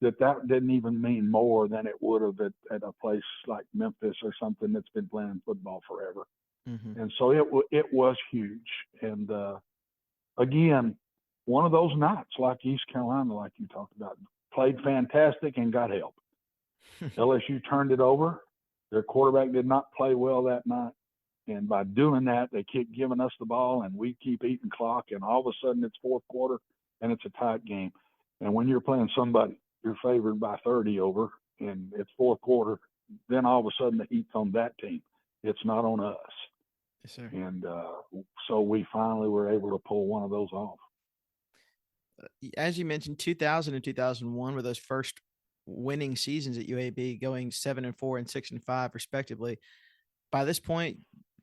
that didn't even mean more than it would have at a place like Memphis or something that's been playing football forever. Mm-hmm. And so it was huge. And again, one of those nights like East Carolina, like you talked about, played fantastic and got help. LSU turned it over. Their quarterback did not play well that night. And by doing that, they keep giving us the ball, and we keep eating clock. And all of a sudden, it's fourth quarter, and it's a tight game. And when you're playing somebody you're favored by 30 over, and it's fourth quarter, then all of a sudden the heat's on that team. It's not on us. Yes, sir. And so we finally were able to pull one of those off. As you mentioned, 2000 and 2001 were those first winning seasons at UAB, going 7-4 and 6-5 respectively. By this point,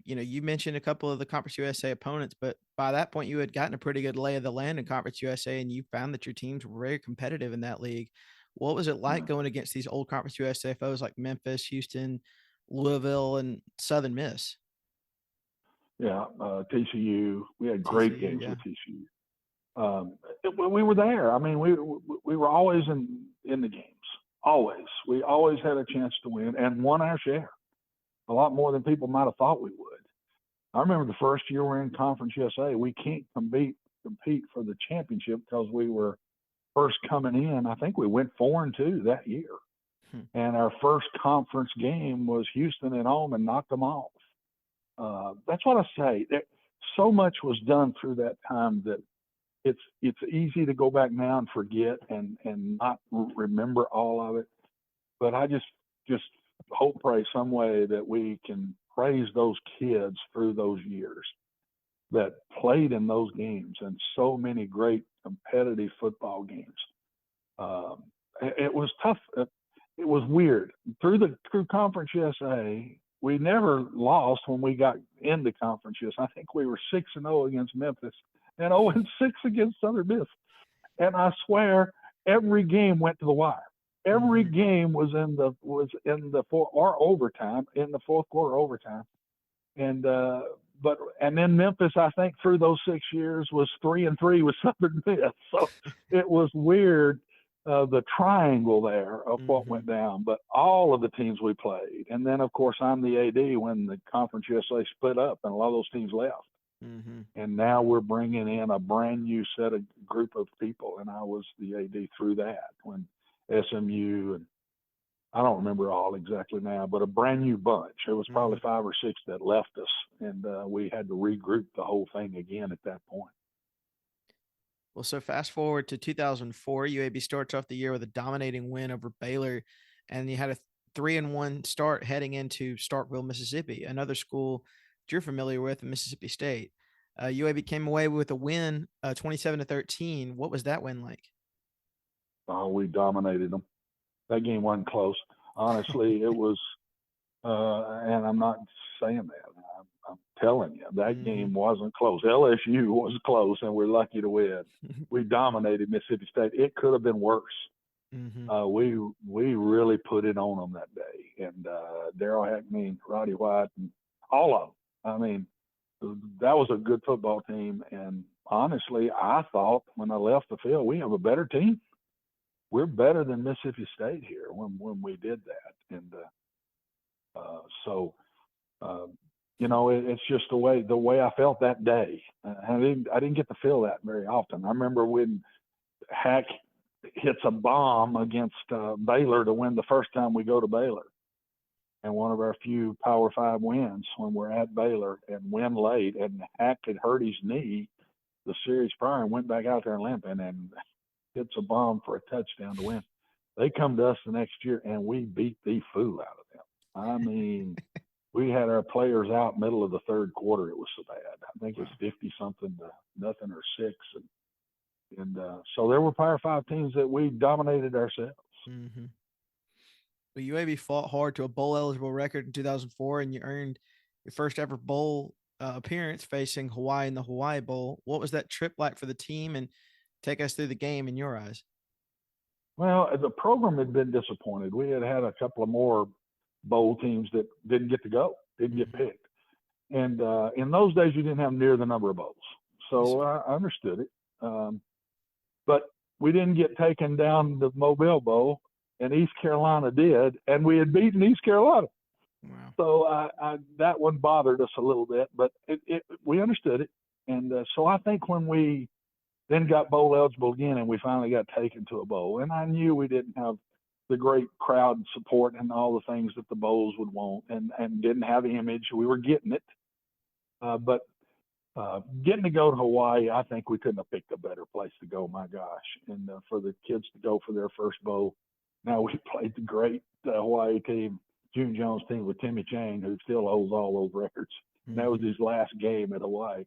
you mentioned a couple of the Conference USA opponents, but by that point you had gotten a pretty good lay of the land in Conference USA, and you found that your teams were very competitive in that league. What was it like going against these old Conference USA foes like Memphis, Houston, Louisville, and Southern Miss? Yeah, TCU. We had great games with TCU. We were there. I mean, we were always in the games. Always. We always had a chance to win and won our share. A lot more than people might have thought we would. I remember the first year we were in Conference USA, we can't compete for the championship because we were first coming in. I think we went 4-2 that year. And our first conference game was Houston at home and knocked them off. That's what I say. So much was done through that time that it's easy to go back now and forget and not remember all of it. But I just hope, pray some way that we can praise those kids through those years that played in those games and so many great competitive football games. It was tough. It was weird through Conference USA. We never lost when we got into Conference USA. I think we were 6-0 against Memphis and 0-6 against Southern Miss. And I swear, every game went to the wire. Every game was in the overtime, in the fourth quarter overtime. And then Memphis, I think through those 6 years was 3-3 with Southern Miss. So it was weird, the triangle there of what went down. But all of the teams we played, and then of course I'm the AD when the Conference USA split up and a lot of those teams left. And now we're bringing in a brand new group of people, and I was the AD through that when SMU and I don't remember all exactly now, but a brand new bunch. It was probably 5 or 6 that left us, and we had to regroup the whole thing again at that point. Well, so fast forward to 2004, UAB starts off the year with a dominating win over Baylor, and you had a 3-1 start heading into Starkville, Mississippi, another school that you're familiar with, Mississippi State. UAB came away with a win, 27-13. What was that win like? Oh, we dominated them. That game wasn't close. Honestly, it was, and I'm not saying that. I'm telling you, that game wasn't close. LSU was close, and we're lucky to win. We dominated Mississippi State. It could have been worse. We really put it on them that day. And Darryl Hackney, Roddy White, and all of them. I mean, that was a good football team. And honestly, I thought when I left the field, we have a better team. We're better than Mississippi State here when we did that. And it's just the way I felt that day. I didn't get to feel that very often. I remember when Hack hits a bomb against Baylor to win the first time we go to Baylor, and one of our few Power 5 wins when we're at Baylor and win late. And Hack had hurt his knee the series prior and went back out there and limping and hits a bomb for a touchdown to win. They come to us the next year and we beat the fool out of them. I mean, we had our players out middle of the third quarter. It was so bad. I think it was 50-something to nothing or 6. And so there were Power 5 teams that we dominated ourselves. Well, UAB fought hard to a bowl-eligible record in 2004, and you earned your first ever bowl appearance facing Hawaii in the Hawaii Bowl. What was that trip like for the team, and take us through the game in your eyes? Well, the program had been disappointed. We had a couple of more bowl teams that didn't get to go, didn't get picked. And in those days, you didn't have near the number of bowls. So I understood it. But we didn't get taken down the Mobile Bowl, and East Carolina did, and we had beaten East Carolina. Wow. So that one bothered us a little bit, but we understood it. And so I think when we then got bowl eligible again and we finally got taken to a bowl, and I knew we didn't have the great crowd support and all the things that the bowls would want, and didn't have the image. We were getting it. But getting to go to Hawaii, I think we couldn't have picked a better place to go, my gosh. And for the kids to go for their first bowl, now we played the great Hawaii team, June Jones team with Timmy Chang, who still holds all those records. And that was his last game at Hawaii.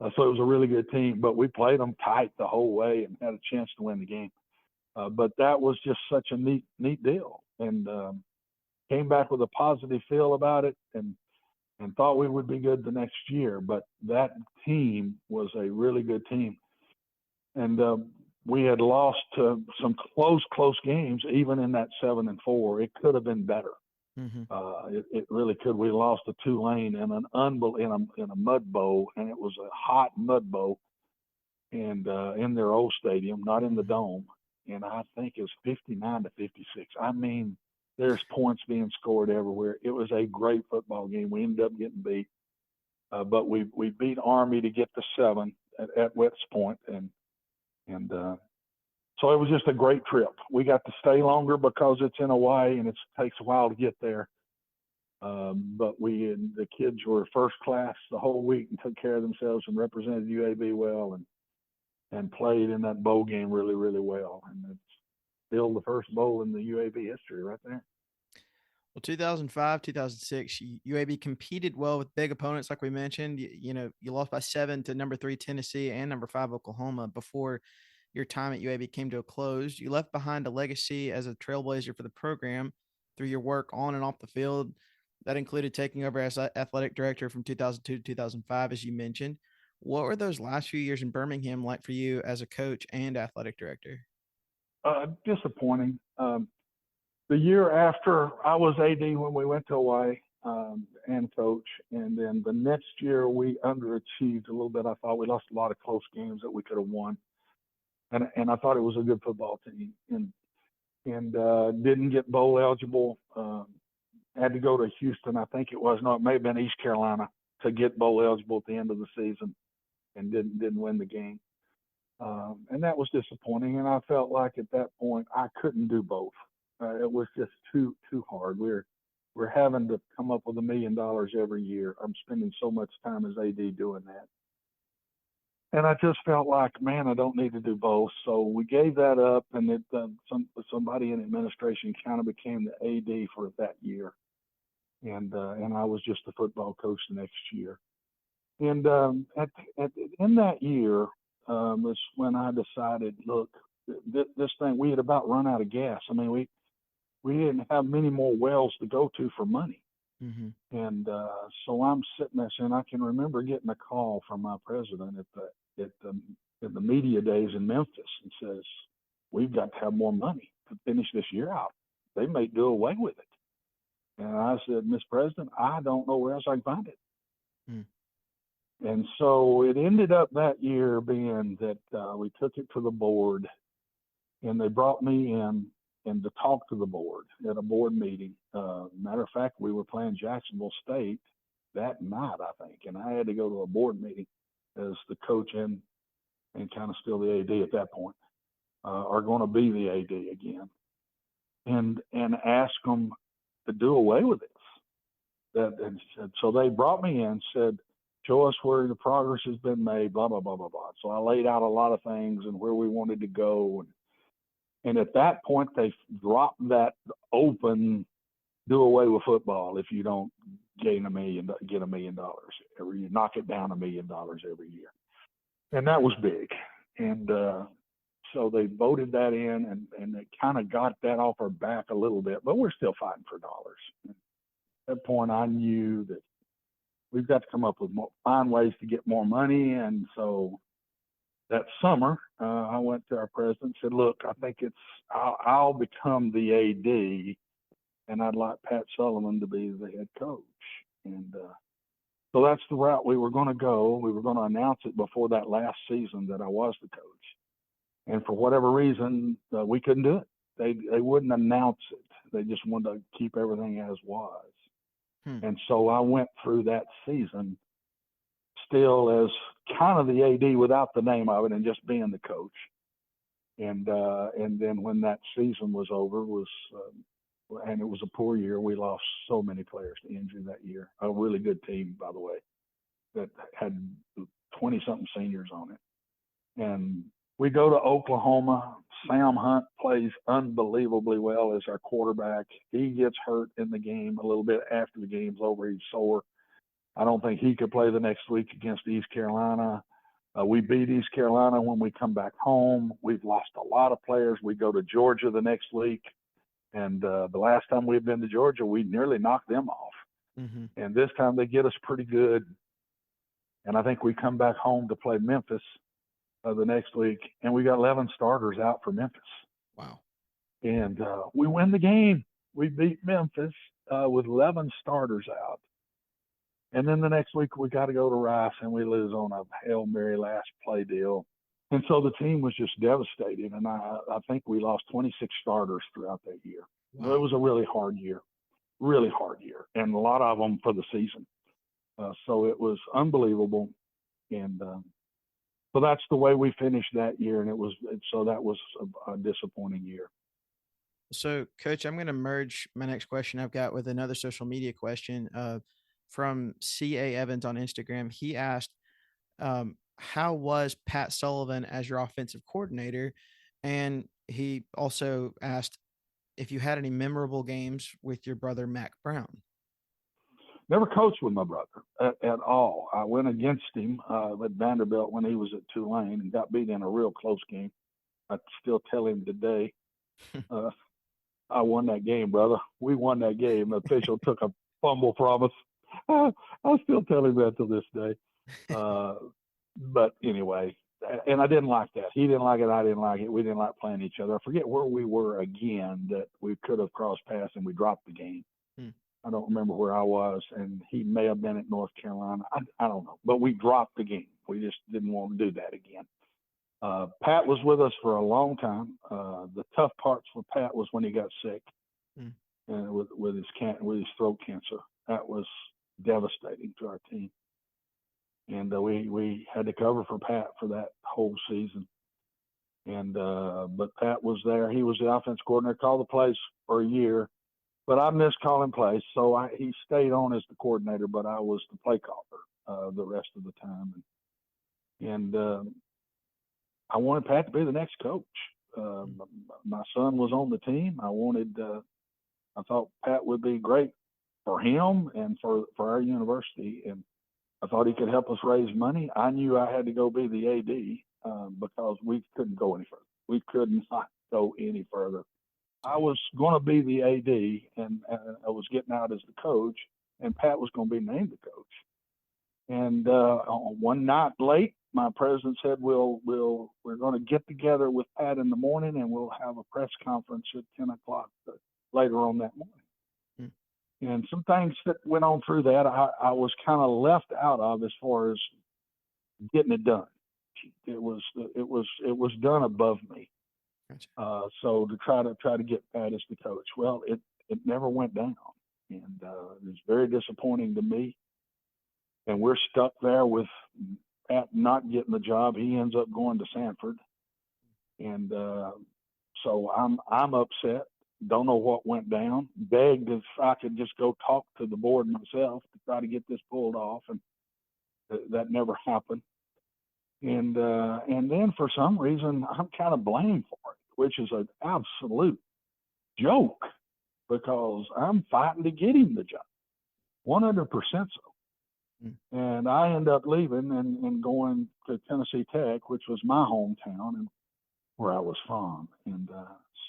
So it was a really good team, but we played them tight the whole way and had a chance to win the game. But that was just such a neat deal, and came back with a positive feel about it, and thought we would be good the next year. But that team was a really good team, and we had lost some close games, even in that 7-4. It could have been better. It really could. We lost to Tulane in a mud bowl, and it was a hot mud bowl, and in their old stadium, not in the dome. And I think it was 59-56. I mean, there's points being scored everywhere. It was a great football game. We ended up getting beat, but we beat Army to get to 7 at West Point, and so it was just a great trip. We got to stay longer because it's in Hawaii and it takes a while to get there. But the kids were first class the whole week and took care of themselves and represented UAB well, and played in that bowl game really, really well. And it's still the first bowl in the UAB history right there. Well, 2005, 2006, UAB competed well with big opponents, like we mentioned. You lost by 7 to number 3 Tennessee and number 5 Oklahoma before your time at UAB came to a close. You left behind a legacy as a trailblazer for the program through your work on and off the field. That included taking over as athletic director from 2002 to 2005, as you mentioned. What were those last few years in Birmingham like for you as a coach and athletic director? Disappointing. The year after I was AD when we went to Hawaii and coach, and then the next year we underachieved a little bit. I thought we lost a lot of close games that we could have won, and I thought it was a good football team, and didn't get bowl eligible. Had to go to Houston, I think it was. No, it may have been East Carolina to get bowl eligible at the end of the season, and didn't win the game. And that was disappointing. And I felt like at that point I couldn't do both. It was just too hard. We're having to come up with $1 million every year. I'm spending so much time as AD doing that, and I just felt like, man, I don't need to do both. So we gave that up, and somebody in administration kind of became the AD for that year, and I was just the football coach the next year. And in that year was when I decided, look, this thing, we had about run out of gas. I mean, we didn't have many more wells to go to for money. Mm-hmm. And so I'm sitting there, and I can remember getting a call from my president at the media days in Memphis, and says, we've got to have more money to finish this year out. They may do away with it. And I said, Miss President, I don't know where else I can find it. Mm. And so it ended up that year being that we took it to the board, and they brought me in and to talk to the board at a board meeting. Matter of fact, we were playing Jacksonville State that night, I think, and I had to go to a board meeting as the coach and kind of still the AD at that point, are going to be the AD again, and ask them to do away with this. And so they brought me in, said, show us where the progress has been made, blah, blah, blah, blah, blah. So I laid out a lot of things and where we wanted to go. And at that point, they dropped that open, do away with football if you don't get $1 million every year, knock it down $1 million every year. And that was big. And so they voted that in, and they kind of got that off our back a little bit, but we're still fighting for dollars. At that point, I knew that we've got to come up with find ways to get more money. And so that summer, I went to our president and said, look, I think I'll become the AD, and I'd like Pat Sullivan to be the head coach. And so that's the route we were going to go. We were going to announce it before that last season that I was the coach. And for whatever reason, we couldn't do it. They wouldn't announce it. They just wanted to keep everything as was. And so I went through that season still as kind of the AD without the name of it and just being the coach. And then when that season was over, and it was a poor year. We lost so many players to injury that year. A really good team, by the way, that had 20-something seniors on it. And we go to Oklahoma. Sam Hunt plays unbelievably well as our quarterback. He gets hurt in the game a little bit after the game's over. He's sore. I don't think he could play the next week against East Carolina. We beat East Carolina when we come back home. We've lost a lot of players. We go to Georgia the next week. And the last time we've been to Georgia, we nearly knocked them off. Mm-hmm. And this time they get us pretty good. And I think we come back home to play Memphis the next week, and we got 11 starters out for Memphis. Wow. And we win the game. We beat Memphis with 11 starters out. And then the next week we got to go to Rice, and we lose on a Hail Mary last play deal. And so the team was just devastated, and I think we lost 26 starters throughout that year. Wow. It was a really hard year, and a lot of them for the season. So it was unbelievable, and so that's the way we finished that year, and that was a disappointing year. So, Coach, I'm going to merge my next question I've got with another social media question from C.A. Evans on Instagram. He asked, how was Pat Sullivan as your offensive coordinator? And he also asked if you had any memorable games with your brother Mac Brown. Never coached with my brother at all. I went against him at Vanderbilt when he was at Tulane and got beat in a real close game. I still tell him today, uh, I won that game, brother. We won that game. The official took a fumble from us. I still tell him that to this day. But anyway, and I didn't like that. He didn't like it. I didn't like it. We didn't like playing each other. I forget where we were again that we could have crossed paths and we dropped the game. I don't remember where I was, and he may have been at North Carolina. I don't know. But we dropped the game. We just didn't want to do that again. Pat was with us for a long time. The tough parts for Pat was when he got sick and with his throat cancer. That was devastating to our team. And we had to cover for Pat for that whole season. And but Pat was there. He was the offense coordinator, called the plays for a year. But I missed calling plays, so he stayed on as the coordinator, but I was the play caller the rest of the time. And I wanted Pat to be the next coach. My son was on the team. I thought Pat would be great for him and for our university. And I thought he could help us raise money. I knew I had to go be the AD because we couldn't go any further. We could not go any further. I was going to be the AD, and I was getting out as the coach, and Pat was going to be named the coach. And one night late, my president said, we're going to get together with Pat in the morning, and we'll have a press conference at 10 o'clock later on that morning. And some things that went on through that, I was kind of left out of as far as getting it done. It was done above me. Gotcha. So to try to get Pat as the coach, well, it never went down, and it was very disappointing to me. And we're stuck there with Pat not getting the job. He ends up going to Sanford, and so I'm upset. Don't know what went down. Begged if I could just go talk to the board myself to try to get this pulled off, and that never happened. And then for some reason I'm kind of blamed for it, which is an absolute joke because I'm fighting to get him the job, 100% so. And I end up leaving and going to Tennessee Tech, which was my hometown and where I was from. And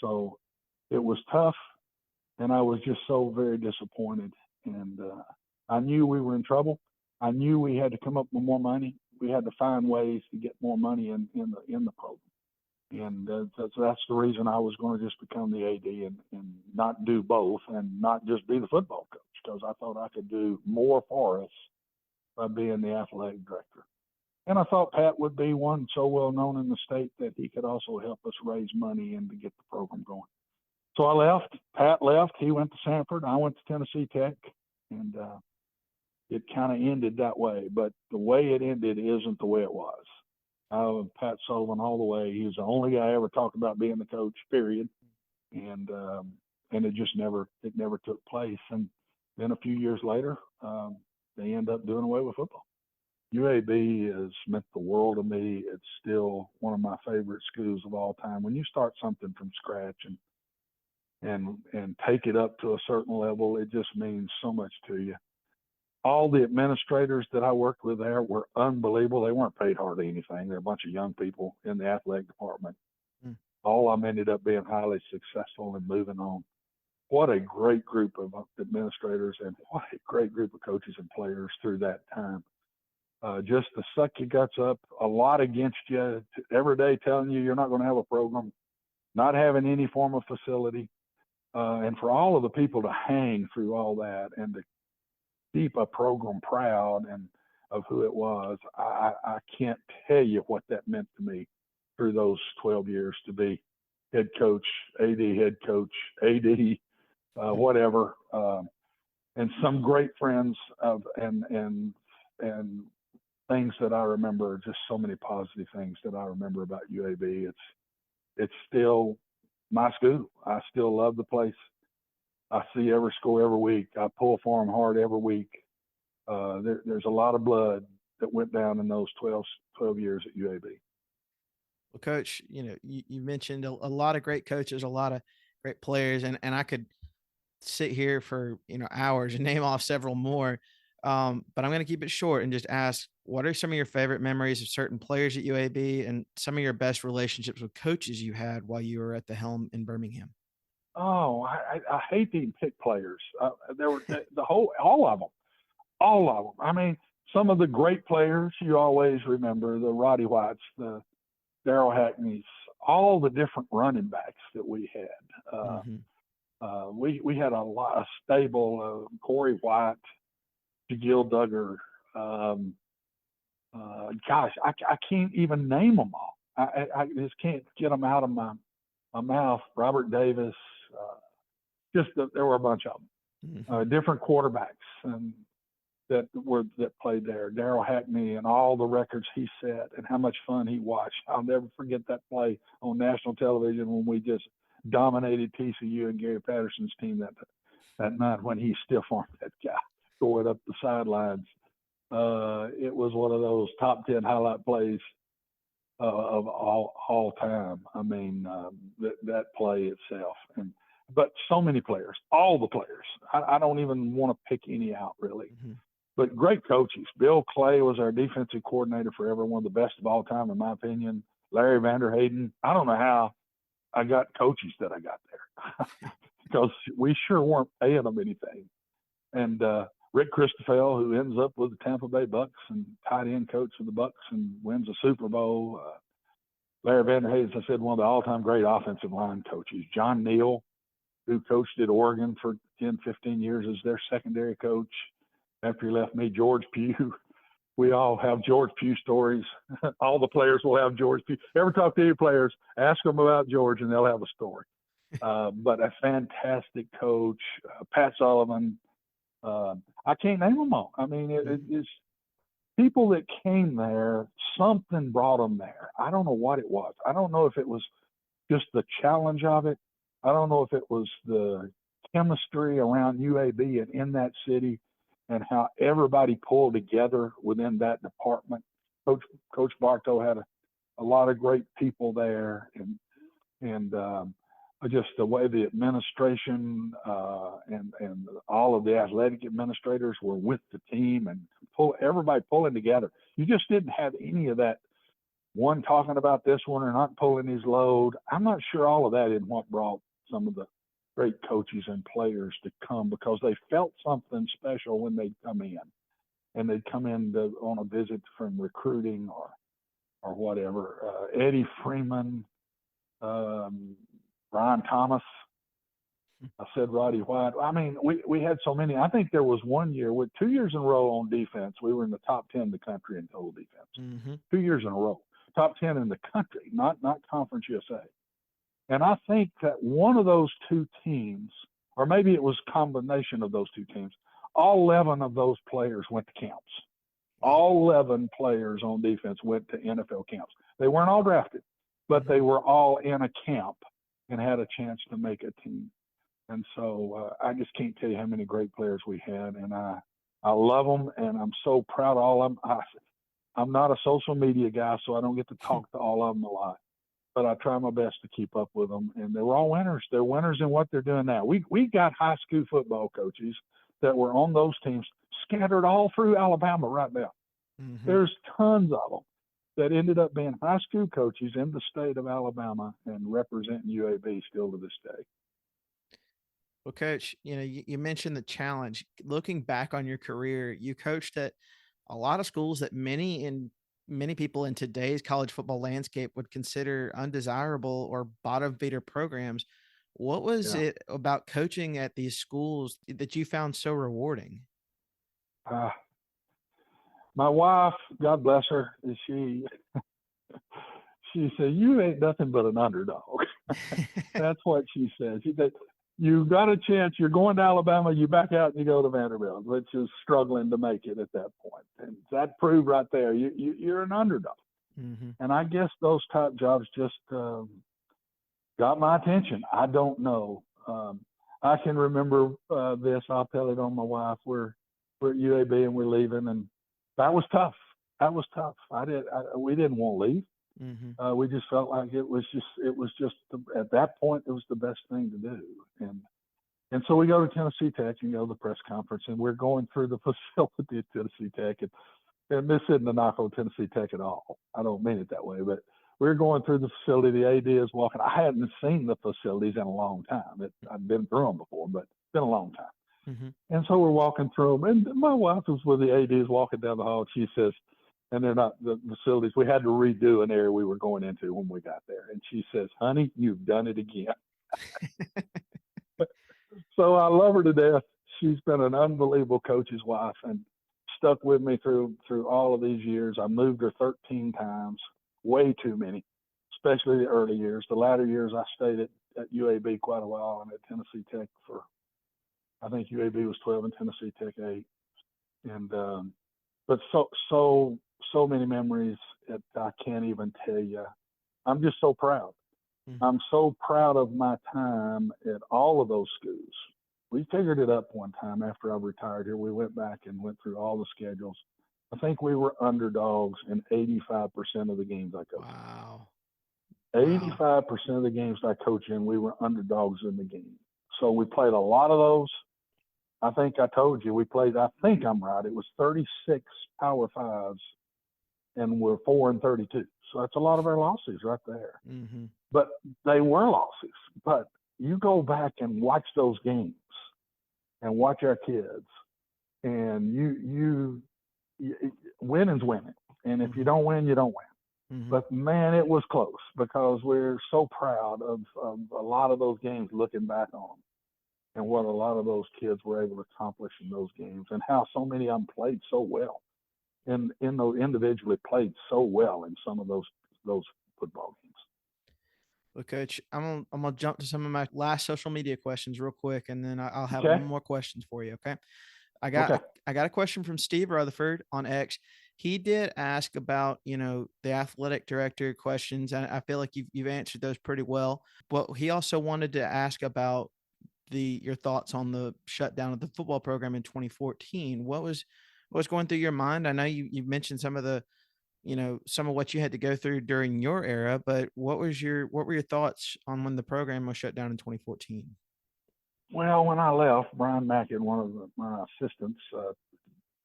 so it was tough, and I was just so very disappointed. And I knew we were in trouble. I knew we had to come up with more money. We had to find ways to get more money in the program. And that's the reason I was going to just become the AD and not do both and not just be the football coach, because I thought I could do more for us by being the athletic director. And I thought Pat would be one so well known in the state that he could also help us raise money and to get the program going. So I left. Pat left. He went to Sanford. I went to Tennessee Tech. And it kind of ended that way. But the way it ended isn't the way it was. Pat Sullivan all the way. He was the only guy I ever talked about being the coach, period. And it just never took place. And then a few years later, they end up doing away with football. UAB has meant the world to me. It's still one of my favorite schools of all time. When you start something from scratch and take it up to a certain level, it just means so much to you. All the administrators that I worked with there were unbelievable. They weren't paid hardly anything. They're a bunch of young people in the athletic department. All of them ended up being highly successful and moving on. What a great group of administrators and what a great group of coaches and players through that time. Just to suck your guts up, a lot against you every day, telling you you're not going to have a program, not having any form of facility, and for all of the people to hang through all that and to keep a program proud and of who it was, I can't tell you what that meant to me through those 12 years to be head coach, AD, head coach, AD, whatever, and some great friends and things that I remember, just so many positive things that I remember about UAB. It's still my school. I still love the place. I see every score every week. I pull for them hard every week. There's a lot of blood that went down in those 12 years at UAB. Well, Coach, you mentioned a lot of great coaches, a lot of great players, and I could sit here for hours and name off several more. But I'm going to keep it short and just ask, what are some of your favorite memories of certain players at UAB and some of your best relationships with coaches you had while you were at the helm in Birmingham? Oh, I hate to even pick players. There were all of them. I mean, some of the great players you always remember, the Roddy Whites, the Daryl Hackneys, all the different running backs that we had. We had a stable, Corey White, Jagiel Duggar. Gosh, I can't even name them all. I just can't get them out of my mouth. Robert Davis, there were a bunch of them. Different quarterbacks that played there. Daryl Hackney and all the records he set and how much fun he watched. I'll never forget that play on national television when we just dominated TCU and Gary Patterson's team that night when he stiff-armed that guy going up the sidelines. It was one of those top 10 highlight plays of all time. I mean, that play itself. But so many players, all the players. I don't even want to pick any out, really. But great coaches. Bill Clay was our defensive coordinator forever, one of the best of all time, in my opinion. Larry Vanderhayden. I don't know how I got coaches that I got there because we sure weren't paying them anything. And Rick Christophel, who ends up with the Tampa Bay Bucks and tight end coach of the Bucks and wins a Super Bowl. Larry Vanderhayden, as I said, one of the all-time great offensive line coaches. John Neal, who coached at Oregon for 10, 15 years as their secondary coach. After he left me, George Pugh. We all have George Pugh stories. All the players will have George Pugh. Ever talk to any players, ask them about George, and they'll have a story. But a fantastic coach, Pat Sullivan. I can't name them all. I mean, it's people that came there, something brought them there. I don't know what it was. I don't know if it was just the challenge of it. I don't know if it was the chemistry around UAB and in that city and how everybody pulled together within that department. Coach Bartow had a lot of great people there, and just the way the administration and all of the athletic administrators were with the team and everybody pulling together. You just didn't have any of that one talking about this one or not pulling his load. I'm not sure all of that is what brought some of the great coaches and players to come, because they felt something special when they'd come in, and they'd come in on a visit from recruiting or whatever. Eddie Freeman, Brian Thomas. I said Roddy White. I mean, we had so many. I think there was one year with 2 years in a row on defense. We were in the top 10 in the country in total defense. 2 years in a row. Top 10 in the country, not Conference USA. And I think that one of those two teams, or maybe it was a combination of those two teams, all 11 of those players went to camps. All 11 players on defense went to NFL camps. They weren't all drafted, but they were all in a camp and had a chance to make a team. And so I just can't tell you how many great players we had, and I love them, and I'm so proud of all of them. I'm not a social media guy, so I don't get to talk to all of them a lot, but I try my best to keep up with them. And they were all winners. They're winners in what they're doing now. We got high school football coaches that were on those teams scattered all through Alabama right now. There's tons of them that ended up being high school coaches in the state of Alabama and representing UAB still to this day. Well, Coach, you mentioned the challenge. Looking back on your career, you coached at a lot of schools that many people in today's college football landscape would consider undesirable or bottom feeder programs. What was it about coaching at these schools that you found so rewarding? My wife, God bless her, she said, "You ain't nothing but an underdog." That's what she said. She said, "You got a chance. You're going to Alabama. You back out and you go to Vanderbilt, which is struggling to make it at that point." And that proved right there, you're an underdog. And I guess those type jobs just got my attention. I don't know. I can remember this. I'll tell it on my wife. We're at UAB and we're leaving, and that was tough. that was tough. We didn't want to leave. Mm-hmm. We just felt like it was just at that point it was the best thing to do. And so we go to Tennessee Tech and go to the press conference, and we're going through the facility at Tennessee Tech, and this isn't a knock on Tennessee Tech at all. I don't mean it that way, but we're going through the facility. The AD is walking. I hadn't seen the facilities in a long time. I'd been through them before, but it's been a long time. Mm-hmm. And so we're walking through them, and my wife was with the ADs walking down the hall. And she says, and they're not the facilities. We had to redo an area we were going into when we got there. And she says, "Honey, you've done it again." So I love her to death. She's been an unbelievable coach's wife and stuck with me through all of these years. I moved her 13 times, way too many, especially the early years. The latter years I stayed at UAB quite a while and at Tennessee Tech for, I think UAB was 12 and Tennessee Tech 8. And but so many memories that I can't even tell you. I'm just so proud. Mm-hmm. I'm so proud of my time at all of those schools. We figured it up one time after I retired here. We went back and went through all the schedules. I think we were underdogs in 85% of the games I coached. Wow. 85% of the games I coached in, we were underdogs in the game. So we played a lot of those. I think I told you we played, I think I'm right, it was 36 Power Fives, and we're 4-32. So that's a lot of our losses right there. Mm-hmm. But they were losses. But you go back and watch those games and watch our kids, and you winning's winning. And if you don't win, you don't win. Mm-hmm. But man, it was close because we're so proud of a lot of those games looking back on them and what a lot of those kids were able to accomplish in those games and how so many of them played so well and those individually played so well in some of those football games. Well, Coach, I'm gonna jump to some of my last social media questions real quick, and then I'll have one more questions for you. Okay. I got a question from Steve Rutherford on X. He did ask about, the athletic director questions, and I feel like you've answered those pretty well. But he also wanted to ask about your thoughts on the shutdown of the football program in 2014. What was going through your mind? I know you mentioned some of the, some of what you had to go through during your era, but what were your thoughts on when the program was shut down in 2014? Well, when I left, Brian Mackett, one of my assistants,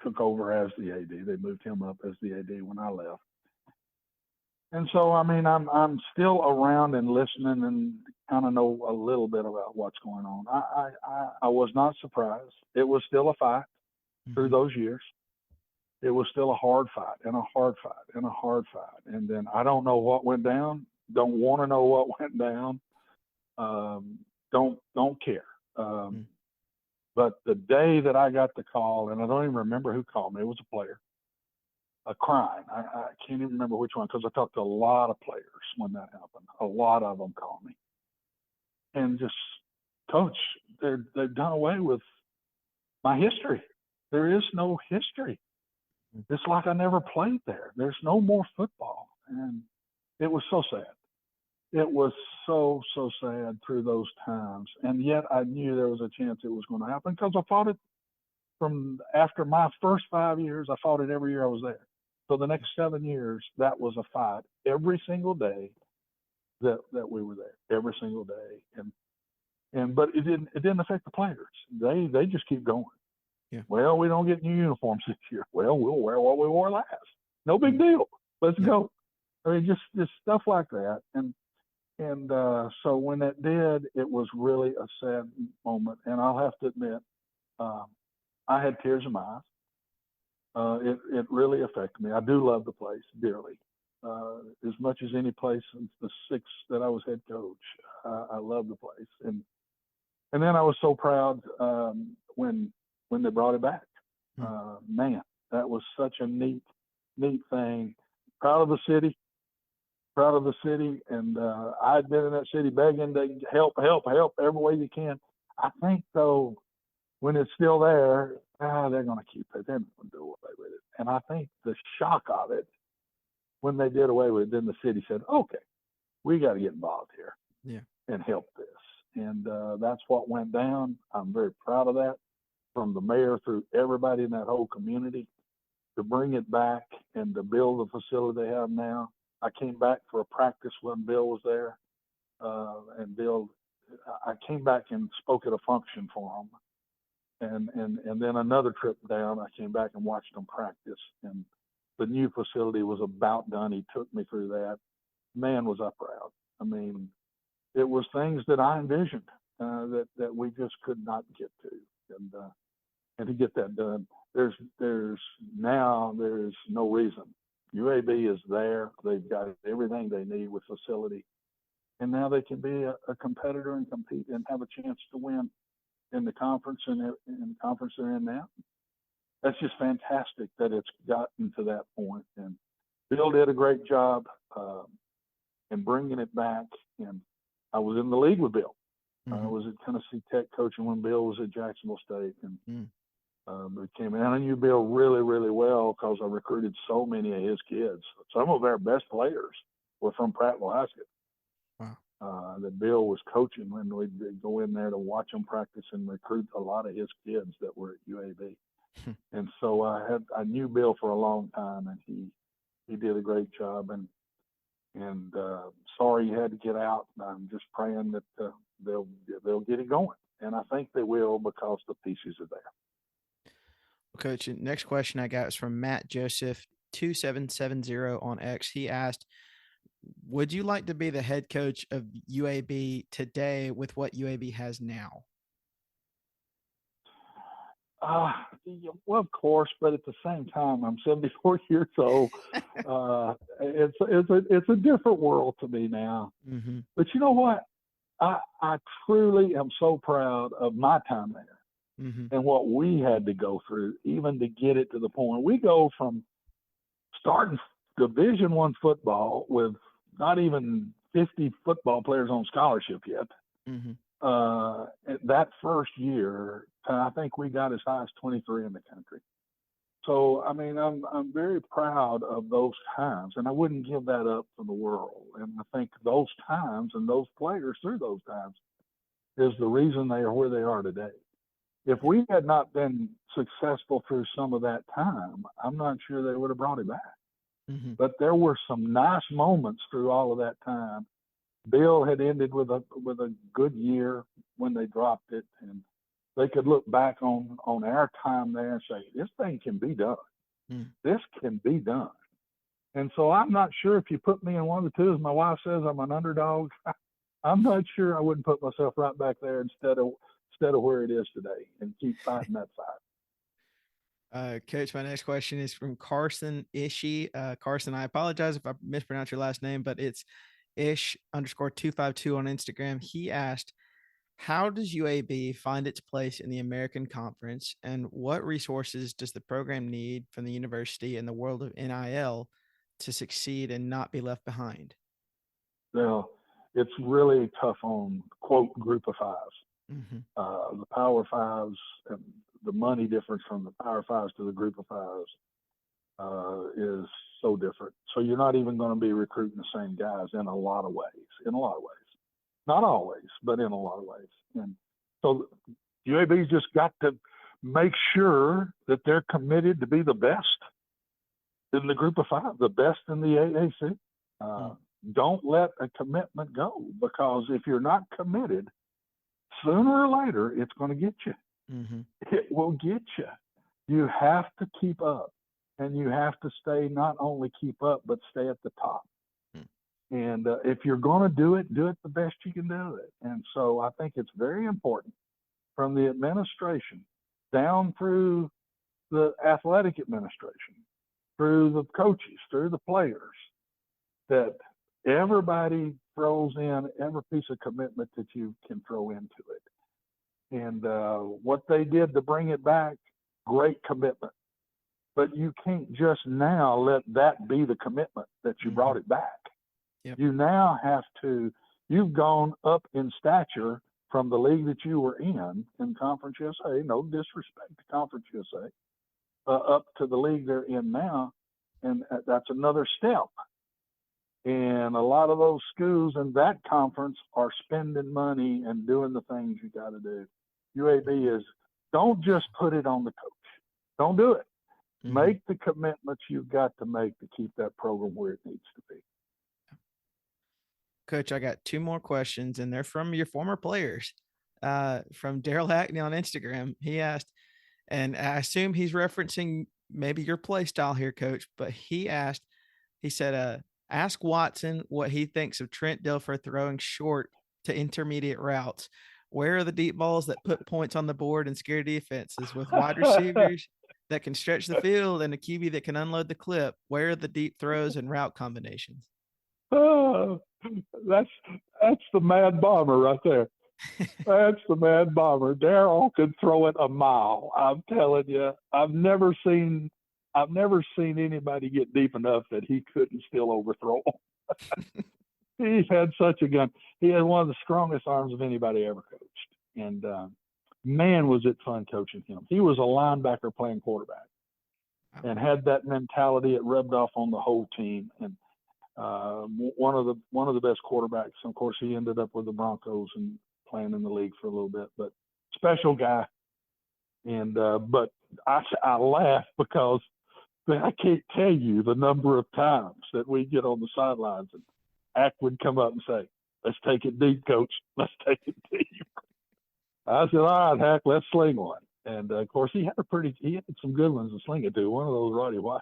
took over as the AD. They moved him up as the AD when I left. And so, I mean, I'm still around and listening and kind of know a little bit about what's going on. I was not surprised. It was still a fight through those years. It was still a hard fight and a hard fight and a hard fight. And then I don't know what went down. Don't want to know what went down. Don't care. But the day that I got the call, and I don't even remember who called me, it was a player, crying. I can't even remember which one because I talked to a lot of players when that happened. A lot of them called me. And just, Coach, they've done away with my history. There is no history. It's like I never played there. There's no more football. And it was so sad. It was so sad through those times. And yet I knew there was a chance it was going to happen because I fought it from after my first 5 years. I fought it every year I was there. So the next 7 years, that was a fight every single day that we were there, every single day. But it didn't affect the players. They just keep going. Yeah. Well, we don't get new uniforms this year. Well, we'll wear what we wore last. No big deal. Let's go. I mean, just stuff like that. And so when it did, it was really a sad moment. And I'll have to admit, I had tears in my eyes. It really affected me. I do love the place dearly. As much as any place since the 6 that I was head coach. I love the place. And then I was so proud when they brought it back. Man, that was such a neat thing. Proud of the city. And I'd been in that city begging to help every way you can. I think, though, when it's still there, they're going to keep it. They're not going to do away with it. And I think the shock of it, when they did away with it, then the city said, okay, we got to get involved here and help this. And that's what went down. I'm very proud of that, from the mayor through everybody in that whole community to bring it back and to build the facility they have now. I came back for a practice when Bill was there, and I came back and spoke at a function for him, and then another trip down. I came back and watched them practice, and the new facility was about done. He took me through that. Man, was I proud. I mean, it was things that I envisioned that we just could not get to, and to get that done. There's no reason. UAB is there. They've got everything they need with facility, and now they can be a competitor and compete and have a chance to win in the conference and in the conference they're in now. That's just fantastic that it's gotten to that point. And Bill did a great job in bringing it back. And I was in the league with Bill. I was at Tennessee Tech coaching when Bill was at Jacksonville State, and it came in. And I knew Bill really, really well because I recruited so many of his kids. Some of our best players were from Prattville High School. Wow. That Bill was coaching when we'd go in there to watch them practice and recruit a lot of his kids that were at UAB. And so I knew Bill for a long time, and he did a great job. And sorry he had to get out. I'm just praying that they'll get it going, and I think they will because the pieces are there. Well, Coach, next question I got is from Matt Joseph 2770 on X. He asked, would you like to be the head coach of UAB today with what UAB has now? Well, of course, but at the same time, I'm 74 years old. It's a different world to me now. Mm-hmm. But you know what? I truly am so proud of my time there, mm-hmm. and what we had to go through, even to get it to the point. We go from starting Division I football with not even 50 football players on scholarship yet. Mm-hmm. That first year, I think we got as high as 23 in the country. So, I mean, I'm very proud of those times, and I wouldn't give that up for the world. And I think those times and those players through those times is the reason they are where they are today. If we had not been successful through some of that time, I'm not sure they would have brought it back. Mm-hmm. But there were some nice moments through all of that time. Bill had ended with a good year when they dropped it, and they could look back on our time there and say, this thing can be done. This can be done. And so I'm not sure if you put me in one of the two, as my wife says, I'm an underdog. I'm not sure I wouldn't put myself right back there instead of where it is today and keep fighting that fight. Coach, my next question is from Carson Ishii. Carson, I apologize if I mispronounce your last name, but it's ish_252 on Instagram. He asked, how does UAB find its place in the American Conference, and what resources does the program need from the university in the world of NIL to succeed and not be left behind? Well, it's really tough on, quote, group of fives. Mm-hmm. The Power Fives, and the money difference from the Power Fives to the group of fives is so different. So you're not even going to be recruiting the same guys in a lot of ways. Not always, but in a lot of ways. And so UAB's just got to make sure that they're committed to be the best in the group of five, the best in the AAC. Don't let a commitment go, because if you're not committed, sooner or later, it's going to get you. Mm-hmm. It will get you. You have to keep up, and you have to stay, not only keep up, but stay at the top. And if you're going to do it the best you can do it. And so I think it's very important, from the administration down through the athletic administration, through the coaches, through the players, that everybody throws in every piece of commitment that you can throw into it. And what they did to bring it back, great commitment. But you can't just now let that be the commitment that you brought it back. Yep. You now have to, you've gone up in stature from the league that you were in Conference USA, no disrespect to Conference USA, up to the league they're in now. And that's another step. And a lot of those schools in that conference are spending money and doing the things you got to do. UAB is, don't just put it on the coach. Don't do it. Mm-hmm. Make the commitments you've got to make to keep that program where it needs to be. Coach, I got two more questions, and they're from your former players. From Daryl Hackney on Instagram. He asked, and I assume he's referencing maybe your play style here, Coach, but he said, ask Watson what he thinks of Trent Dilfer throwing short to intermediate routes. Where are the deep balls that put points on the board and scare defenses with wide receivers that can stretch the field and a QB that can unload the clip? Where are the deep throws and route combinations? Oh, that's the mad bomber right there. That's the mad bomber. Darryl could throw it a mile. I'm telling you, I've never seen anybody get deep enough that he couldn't still overthrow him. He had such a gun. He had one of the strongest arms of anybody ever coached. And man, was it fun coaching him. He was a linebacker playing quarterback and had that mentality. It rubbed off on the whole team. And one of the best quarterbacks. Of course, he ended up with the Broncos and playing in the league for a little bit, but special guy. And but I laugh because I can't tell you the number of times that we get on the sidelines and Ack would come up and say, "Let's take it deep, coach. Let's take it deep." I said, "All right, Hack, let's sling one." And of course, he had some good ones to sling it to. One of those Roddy White,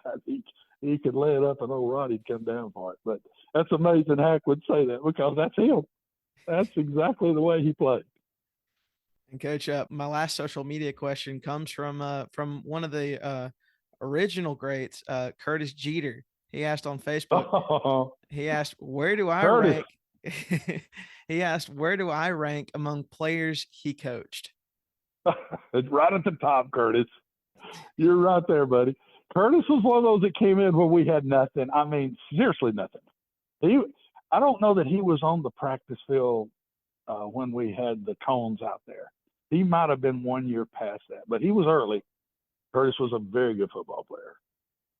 he could lay it up and old Roddy'd come down for it. But that's amazing Hack would say that because that's him. That's exactly the way he played. And Coach, my last social media question comes from one of the original greats, Curtis Jeter. He asked on Facebook. Oh, He asked, "Where do I Curtis. rank?" He asked, "Where do I rank among players he coached?" It's right at the top, Curtis. You're right there, buddy. Curtis was one of those that came in when we had nothing. I mean, seriously, nothing. I don't know that he was on the practice field when we had the cones out there. He might have been 1 year past that, but he was early. Curtis was a very good football player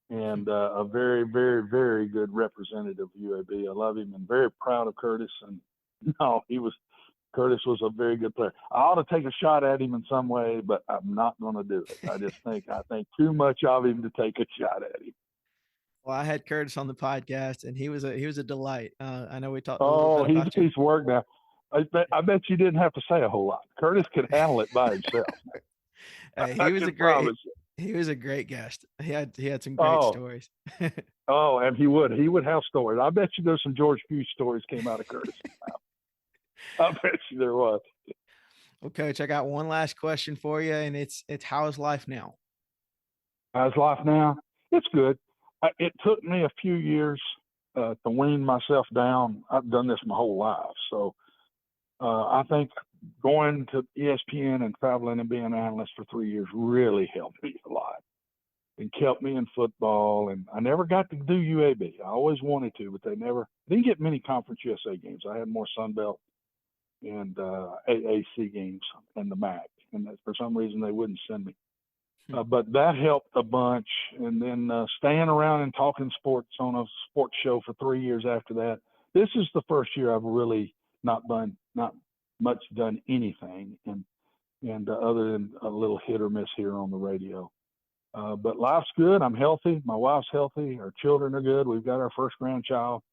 and a very, very, very good representative of UAB. I love him and very proud of Curtis. And no, Curtis was a very good player. I ought to take a shot at him in some way, but I'm not going to do it. I think too much of him to take a shot at him. Well, I had Curtis on the podcast, and he was a delight. I know we talked a little Oh, bit he's about a piece of work now. I bet you didn't have to say a whole lot. Curtis could handle it by himself. He was a great guest. He had some great stories. And he would have stories. I bet you there's some George Pugh stories came out of Curtis. I bet you there was. Well, Coach, I got one last question for you, and it's how's life now? How's life now? It's good. It took me a few years to wean myself down. I've done this my whole life, so I think going to ESPN and traveling and being an analyst for 3 years really helped me a lot and kept me in football. And I never got to do UAB. I always wanted to, but didn't get many Conference USA games. I had more Sun Belt and AAC games and the MAC, and for some reason they wouldn't send me. But that helped a bunch. And then staying around and talking sports on a sports show for 3 years after that. This is the first year I've really not much done anything, and other than a little hit or miss here on the radio. But life's good. I'm healthy. My wife's healthy. Our children are good. We've got our first grandchild,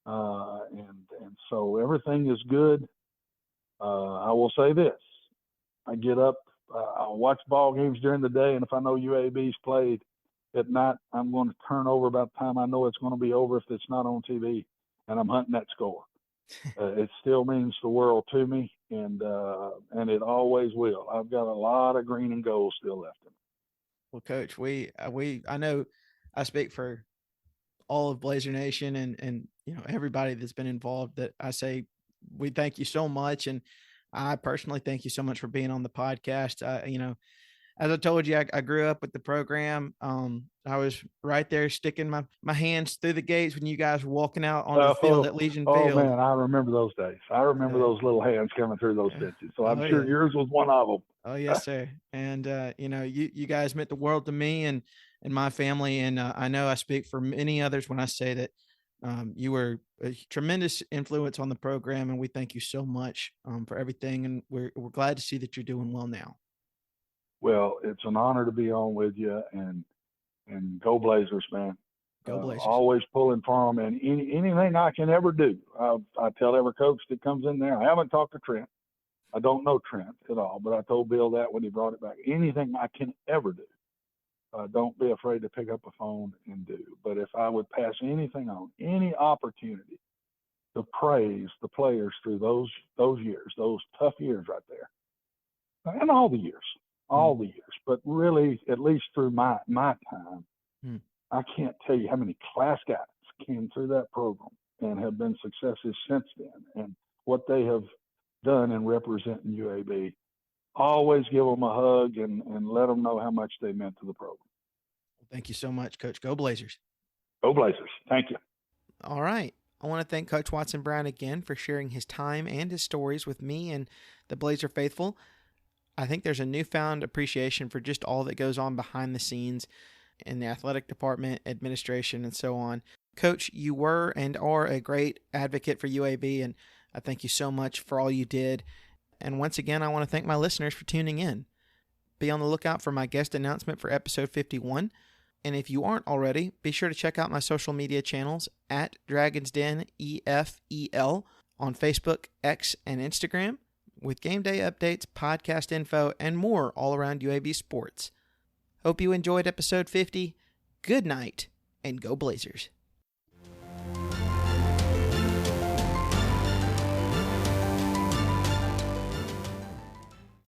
and so everything is good. I will say this: I get up. I'll watch ball games during the day, and if I know UAB's played at night, I'm going to turn over about the time I know it's going to be over if it's not on TV, and I'm hunting that score. It still means the world to me, and it always will. I've got a lot of green and gold still left in me. Well, Coach, I know I speak for all of Blazer Nation and everybody that's been involved. That I say we thank you so much, and I personally thank you so much for being on the podcast. As I told you, I grew up with the program. I was right there sticking my hands through the gates when you guys were walking out onto the field at Legion Field. Oh, man, I remember those days. I remember those little hands coming through those fences. So I'm sure yours was one of them. Oh, yes, sir. And, you guys meant the world to me and my family. And I know I speak for many others when I say that you were a tremendous influence on the program. And we thank you so much for everything. And we're glad to see that you're doing well now. Well, it's an honor to be on with you. And And go Blazers, man. Go Blazers. Always pulling for them. And anything I can ever do, I tell every coach that comes in there. I haven't talked to Trent. I don't know Trent at all, but I told Bill that when he brought it back. Anything I can ever do, don't be afraid to pick up a phone and do. But if I would pass anything on, any opportunity to praise the players through those years, those tough years right there, and all the years, but really at least through my time, I can't tell you how many class guys came through that program and have been successes since then, and what they have done in representing UAB. Always give them a hug and let them know how much they meant to the program. Thank you so much, Coach. Go Blazers. Go Blazers. Thank you. All right. I want to thank Coach Watson Brown again for sharing his time and his stories with me and the Blazer faithful. I think there's a newfound appreciation for just all that goes on behind the scenes in the athletic department, administration, and so on. Coach, you were and are a great advocate for UAB, and I thank you so much for all you did. And once again, I want to thank my listeners for tuning in. Be on the lookout for my guest announcement for episode 51. And if you aren't already, be sure to check out my social media channels at Dragons Den EFEL on Facebook, X, and Instagram with game day updates, podcast info, and more all around UAB sports. Hope you enjoyed episode 50. Good night, and go Blazers.